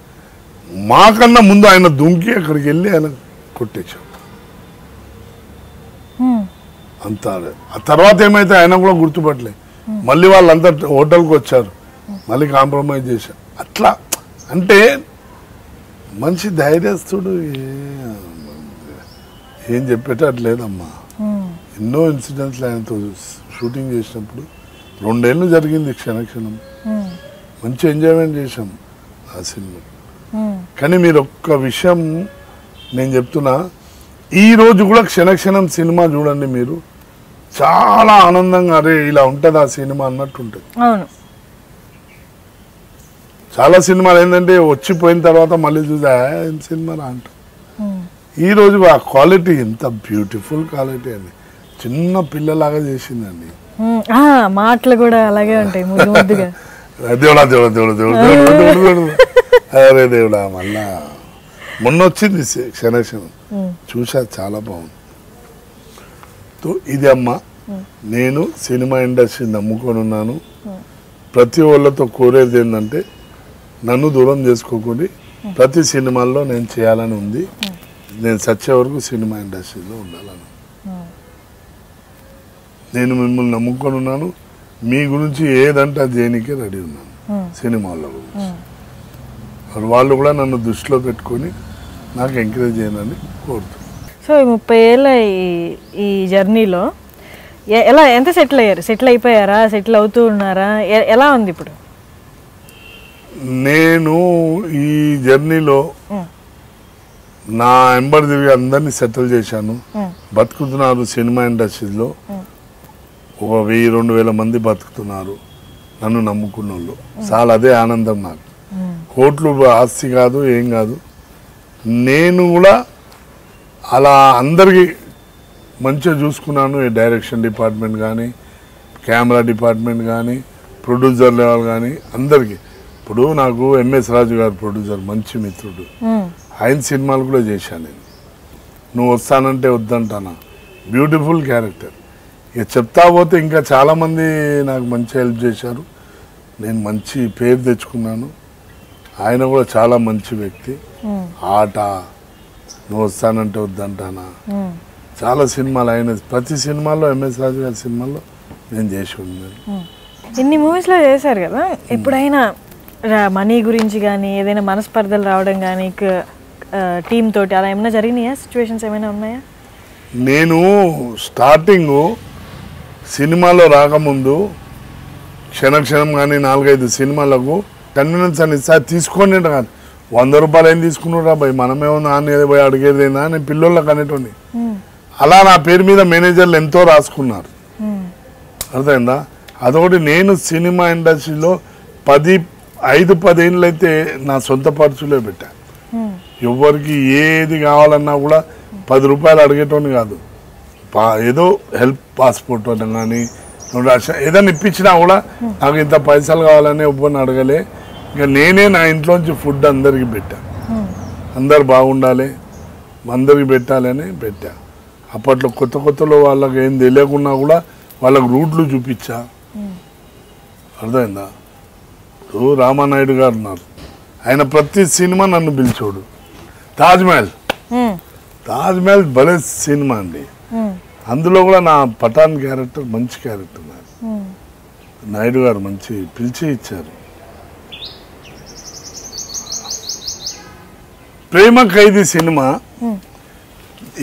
మాకన్నా ముందు ఆయన దుంకి అక్కడికి వెళ్ళి ఆయన కొట్టేశాడు. అంతా ఆ తర్వాత ఏమైతే ఆయన కూడా గుర్తుపట్టలే. మళ్ళీ వాళ్ళంతా హోటల్కి వచ్చారు, మళ్ళీ కాంప్రమైజ్ చేశారు. అట్లా అంటే మంచి ధైర్యస్తుడు. ఏం చెప్పేటట్టు లేదమ్మా. ఎన్నో ఇన్సిడెంట్స్ ఆయనతో షూటింగ్ చేసినప్పుడు 2 ఏళ్ళు జరిగింది క్షణక్షణం. మంచి ఎంజాయ్మెంట్ చేశాం ఆ సినిమా. కానీ మీరు ఒక్క విషయం నేను చెప్తున్నా, ఈ రోజు కూడా క్షణక్షణం సినిమా చూడండి మీరు, చాలా ఆనందంగా అరే ఇలా ఉంటుంది ఆ సినిమా అన్నట్టు ఉంటుంది. చాలా సినిమాలు ఏంటంటే వచ్చిపోయిన తర్వాత మళ్ళీ చూసా ఏం సినిమా అంట. ఈ రోజు ఆ క్వాలిటీ ఎంత బ్యూటిఫుల్ క్వాలిటీ అండి. చిన్న పిల్లలాగా చేసిందండి. మాటలు కూడా అలాగే ఉంటాయి ముద్దుగా. దేవుడా దేవుడా దేవుడా దేవుడా దేవుడు అరే దేవుడా. మళ్ళా మొన్న వచ్చింది క్షణక్షణం చూసా, చాలా బాగుంది. ఇది అమ్మ, నేను సినిమా ఇండస్ట్రీ నమ్ముకొని ఉన్నాను. ప్రతి వాళ్ళతో కోరేది ఏంటంటే నన్ను దూరం చేసుకోకుండా ప్రతి సినిమాల్లో నేను చేయాలని ఉంది. నేను సచ్చే వరకు సినిమా ఇండస్ట్రీలో ఉండాలని. నేను మిమ్మల్ని నమ్ముకొని ఉన్నాను. మీ గురించి ఏదంటే అది చేయనికే రెడీ ఉన్నాను. సినిమాల గురించి వాళ్ళు కూడా నన్ను దృష్టిలో పెట్టుకొని నాకు ఎంకరేజ్ చేయాలని కోరుతున్నాను. సో 30 ఏళ్ళ ఈ జర్నీలో ఎంత సెటిల్ అయ్యారు? సెటిల్ అయిపోయారా? సెటిల్ అవుతూ ఉన్నారా? ఎలా ఉంది ఇప్పుడు? నేను ఈ జర్నీలో నా ఎంబర్ తిరిగి అందరినీ సెటిల్ చేశాను. బతుకుతున్నారు సినిమా ఇండస్ట్రీలో. ఒక 1000-2000 మంది బతుకుతున్నారు నన్ను నమ్ముకున్న వాళ్ళు. చాలా అదే ఆనందం నాకు. కోట్లు ఆస్తి కాదు, ఏం కాదు. నేను కూడా అలా అందరికీ మంచిగా చూసుకున్నాను. ఈ డైరెక్షన్ డిపార్ట్మెంట్ కానీ, కెమెరా డిపార్ట్మెంట్ కానీ, ప్రొడ్యూసర్ లెవెల్ కానీ అందరికీ. ఇప్పుడు నాకు ఎంఎస్ రాజు గారు ప్రొడ్యూసర్, మంచి మిత్రుడు. ఆయన సినిమాలు కూడా చేశాను నేను. నువ్వు వస్తానంటే వద్దంటానా. Beautiful character. ఇక చెప్తా పోతే ఇంకా చాలామంది నాకు మంచి హెల్ప్ చేశారు. నేను మంచి పేరు తెచ్చుకున్నాను. ఆయన కూడా చాలా మంచి వ్యక్తి. ఆట, నువ్వు వస్తానంటే వద్దంటానా, చాలా సినిమాలు ఆయన ప్రతి సినిమాలో ఎంఎస్ రాజు గారి సినిమాల్లో నేను చేసి ఉన్నాను. ఇన్ని మూవీస్లో చేశారు కదా, ఎప్పుడైనా మనీ గురించి కానీ ఏదైనా మనస్పర్ధలు రావడం కానీ టీమ్ తోటి అలా ఏమైనా జరిగినాయా? సిచ్యువేషన్స్ ఏమైనా ఉన్నాయా? నేను స్టార్టింగ్ సినిమాలో రాకముందు క్షణక్షణం కానీ 4-5 సినిమాలకు కన్వీనెన్స్ అని ఇస్తా తీసుకోండి కాదు. 100 రూపాయలు ఏం తీసుకున్నారా భయ్, మనమేమో నాన్న పోయి అడిగేదేనా నేను పిల్లలకు అనేటువంటి. అలా నా పేరు మీద మేనేజర్లు ఎంతో రాసుకున్నారు. అర్థమైందా? అదొకటి. నేను సినిమా ఇండస్ట్రీలో 5-10 ఏళ్ళు అయితే నా సొంత ఖర్చులే పెట్టా. ఎవరికి ఏది కావాలన్నా కూడా 10 రూపాయలు అడిగేటోని కాదు. ఏదో హెల్ప్ పాస్పోర్ట్ అని కానీ ఏదైనా ఇప్పించినా కూడా నాకు ఇంత పైసలు కావాలని ఎవ్వరిని అడగలే. ఇక నేనే నా ఇంట్లోంచి ఫుడ్ అందరికి పెట్టా. అందరు బాగుండాలి, అందరికి పెట్టాలి అని పెట్టా. అప్పట్లో కొత్తలో వాళ్ళకి ఏం తెలియకున్నా కూడా వాళ్ళకి రూట్లు చూపించా. అర్థమైందా? ఇప్పుడు రామానాయుడు గారు ఉన్నారు, ఆయన ప్రతి సినిమా నన్ను పిలిచోడు. తాజ్మహల్ భలే సినిమా అండి. అందులో కూడా నా పఠాన్ క్యారెక్టర్ మంచి క్యారెక్టర్. నాయుడు గారు మంచి పిలిచి ఇచ్చారు. ప్రేమ ఖైదీ సినిమా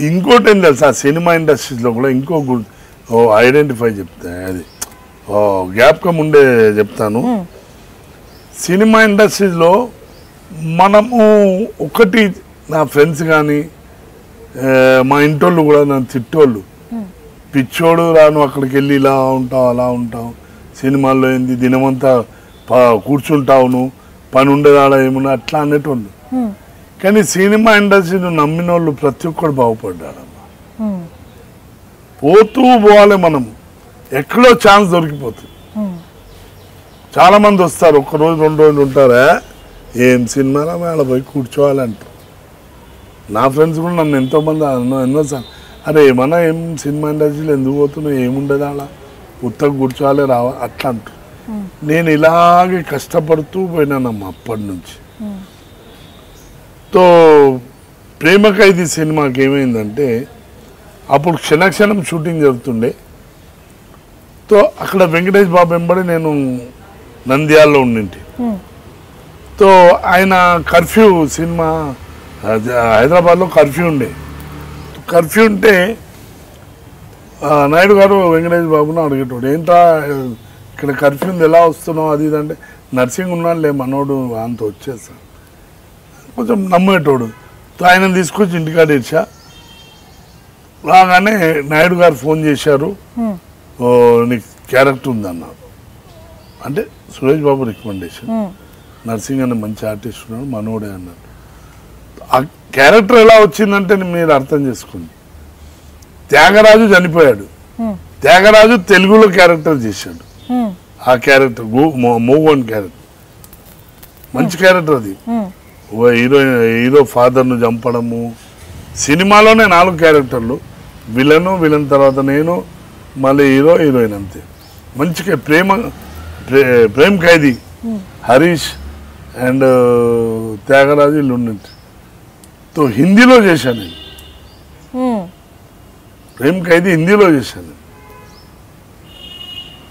ఇంకోటి ఏం తెలుసా, సినిమా ఇండస్ట్రీలో కూడా ఇంకో ఐడెంటిఫై చెప్తా, అది జ్ఞాపకం ఉండే చెప్తాను. సినిమా ఇండస్ట్రీలో మనము ఒకటి, నా ఫ్రెండ్స్ కానీ మా ఇంటోళ్ళు కూడా నన్ను తిట్టోళ్ళు, పిచ్చోడు రాను అక్కడికి వెళ్ళి ఇలా ఉంటావు అలా ఉంటావు, సినిమాల్లో ఏంది దినమంతా కూర్చుంటావు, నువ్వు పని ఉండేదాడ ఏమన్నా అట్లా అనేటోళ్ళు. కానీ సినిమా ఇండస్ట్రీని నమ్మిన వాళ్ళు ప్రతి ఒక్కరు బాగుపడ్డాడమ్మా. పోవాలి మనం, ఎక్కడో ఛాన్స్ దొరికిపోతుంది. చాలా మంది వస్తారు, 1 రోజు 2 రోజులు ఉంటారా, ఏం సినిమాలో మేడ పోయి కూర్చోవాలంటారు. నా ఫ్రెండ్స్ కూడా నన్ను ఎంతోమంది ఎన్నోసార్లు అరే ఏమన్నా ఏం సినిమా ఇండస్ట్రీలో ఎందుకు పోతున్నావు, ఏముండదు అలా ఉత్తగా కూర్చోవాలి రావా అట్లా అంటారు. నేను ఇలాగే కష్టపడుతూ పోయినానమ్మా అప్పటి నుంచి. తో ప్రేమ ఖైదీ సినిమాకి ఏమైందంటే అప్పుడు క్షణక్షణం షూటింగ్ జరుగుతుండే. తో అక్కడ వెంకటేష్ బాబు వెంబడి నేను నంద్యాలలో ఉండింటి. తో ఆయన కర్ఫ్యూ సినిమా హైదరాబాద్లో కర్ఫ్యూ ఉండే. కర్ఫ్యూ ఉంటే నాయుడు గారు వెంకటేష్ బాబును అడిగేటోడు, ఏంటా ఇక్కడ కర్ఫ్యూ ఉంది ఎలా వస్తున్నావు అది ఇది అంటే, నర్సింగ్ ఉన్నాడులే మనోడు అంత వచ్చేసా కొంచెం నమ్మేటోడు. ఆయన తీసుకొచ్చి ఇంటికాడ ఇచ్చా. రాగానే నాయుడు గారు ఫోన్ చేశారు, నీకు క్యారెక్టర్ ఉందన్నారు. అంటే సురేష్ బాబు రికమెండేషన్, నర్సింగ్ అనే మంచి ఆర్టిస్ట్ ఉన్నాడు మనోడే అన్నారు. ఆ క్యారెక్టర్ ఎలా వచ్చిందంటే మీరు అర్థం చేసుకోండి. త్యాగరాజు చనిపోయాడు, త్యాగరాజు తెలుగులో క్యారెక్టర్ చేశాడు. ఆ క్యారెక్టర్ మూవన్ క్యారెక్టర్ మంచి క్యారెక్టర్ అది. హీరో ఫాదర్ను చంపడము. సినిమాలోనే 4 క్యారెక్టర్లు, విలన్ తర్వాత నేను, మళ్ళీ హీరో హీరోయిన్, అంతే. మంచిగా ప్రేమ్ ఖైదీ హరీష్ అండ్ త్యాగరాజు ఇల్లు ఉన్నట్టు. తో హిందీలో చేశాను నేను. ప్రేమ్ ఖైదీ హిందీలో చేశాను.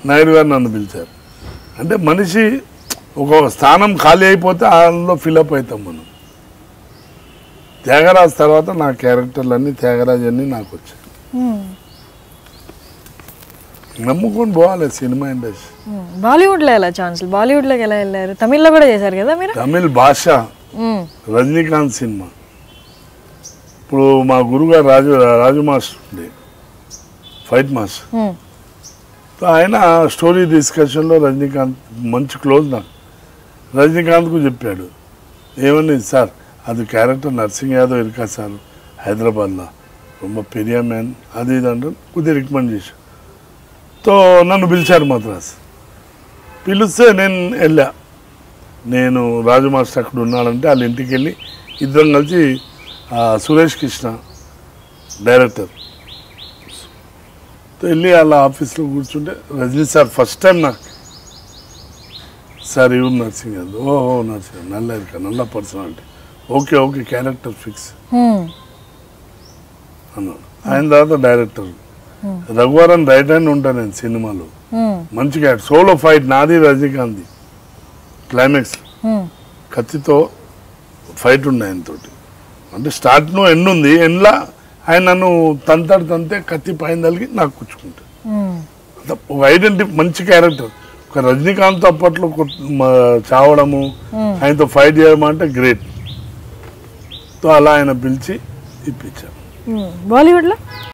నాయుడు గారు నన్ను పిలిచారు. అంటే మనిషి ఒక స్థానం ఖాళీ అయిపోతే అందులో ఫిలప్ అవుతాం మనం. త్యాగరాజు తర్వాత నా క్యారెక్టర్లన్నీ త్యాగరాజు అన్నీ నాకు వచ్చాయి. నమ్ముకొని పోవాలి సినిమా ఇండస్ట్రీ. బాలీవుడ్లో ఎలా ఛాన్స్? బాలీవుడ్లోకి ఎలా వెళ్ళారు? తమిళ్లో కూడా చేశారు కదా మీరు? తమిళ్ భాష, రజనీకాంత్ సినిమా. ఇప్పుడు మా గురుగారు రాజు మాస్టర్ ఉండే, ఫైట్ మాస్టర్. ఆయన స్టోరీ డిస్కషన్లో రజనీకాంత్ మంచి క్లోజ్ నాకు. రజనీకాంత్కు చెప్పాడు, ఏమని సార్ అది క్యారెక్టర్ నర్సింగ్ యాదవ్ ఇరుకా సార్ హైదరాబాద్లో రొమ్మ పెరియ మ్యాన్ అది ఇది అంటే కొద్దిగా రికమెండ్ చేశాను. తో నన్ను పిలిచారు మద్రాస్. పిలిస్తే నేను వెళ్ళా. నేను రాజు మాస్టర్ అక్కడ ఉన్నాడంటే వాళ్ళ ఇంటికి వెళ్ళి ఇద్దరం కలిసి సురేష్ కృష్ణ డైరెక్టర్ వెళ్ళి వాళ్ళ ఆఫీస్లో కూర్చుంటే, రజనీ సార్ ఫస్ట్ టైం నాకు సార్ ఇవ్వరు నర్సింగ్ అది. ఓహో నర్సింగ్ నల్ల పర్సనాలిటీ, ఓకే క్యారెక్టర్ ఫిక్స్ అన్నాడు. ఆయన తర్వాత డైరెక్టర్ రఘువరన్ రైట్ హ్యాండ్ ఉంటాను నేను సినిమాలో. మంచిగా సోలో ఫైట్ నాది రజనీకాంత్. క్లైమాక్స్ కత్తితో ఫైట్ ఉండే ఆయనతోటి. అంటే స్టార్ట్ను ఎండ్ ఉంది, ఎండ్లా ఆయన నన్ను తంతే కత్తి పైన తలిగి నాకు కూర్చుకుంటాడు. ఒక ఐడెంటిటీ, మంచి క్యారెక్టర్. ఒక రజనీకాంత్ అప్పట్లో చావడము, ఆయనతో ఫైట్ చేయడం అంటే గ్రేట్. తో అలా ఆయన పిలిచి ఇప్పించారు. బాలీవుడ్లో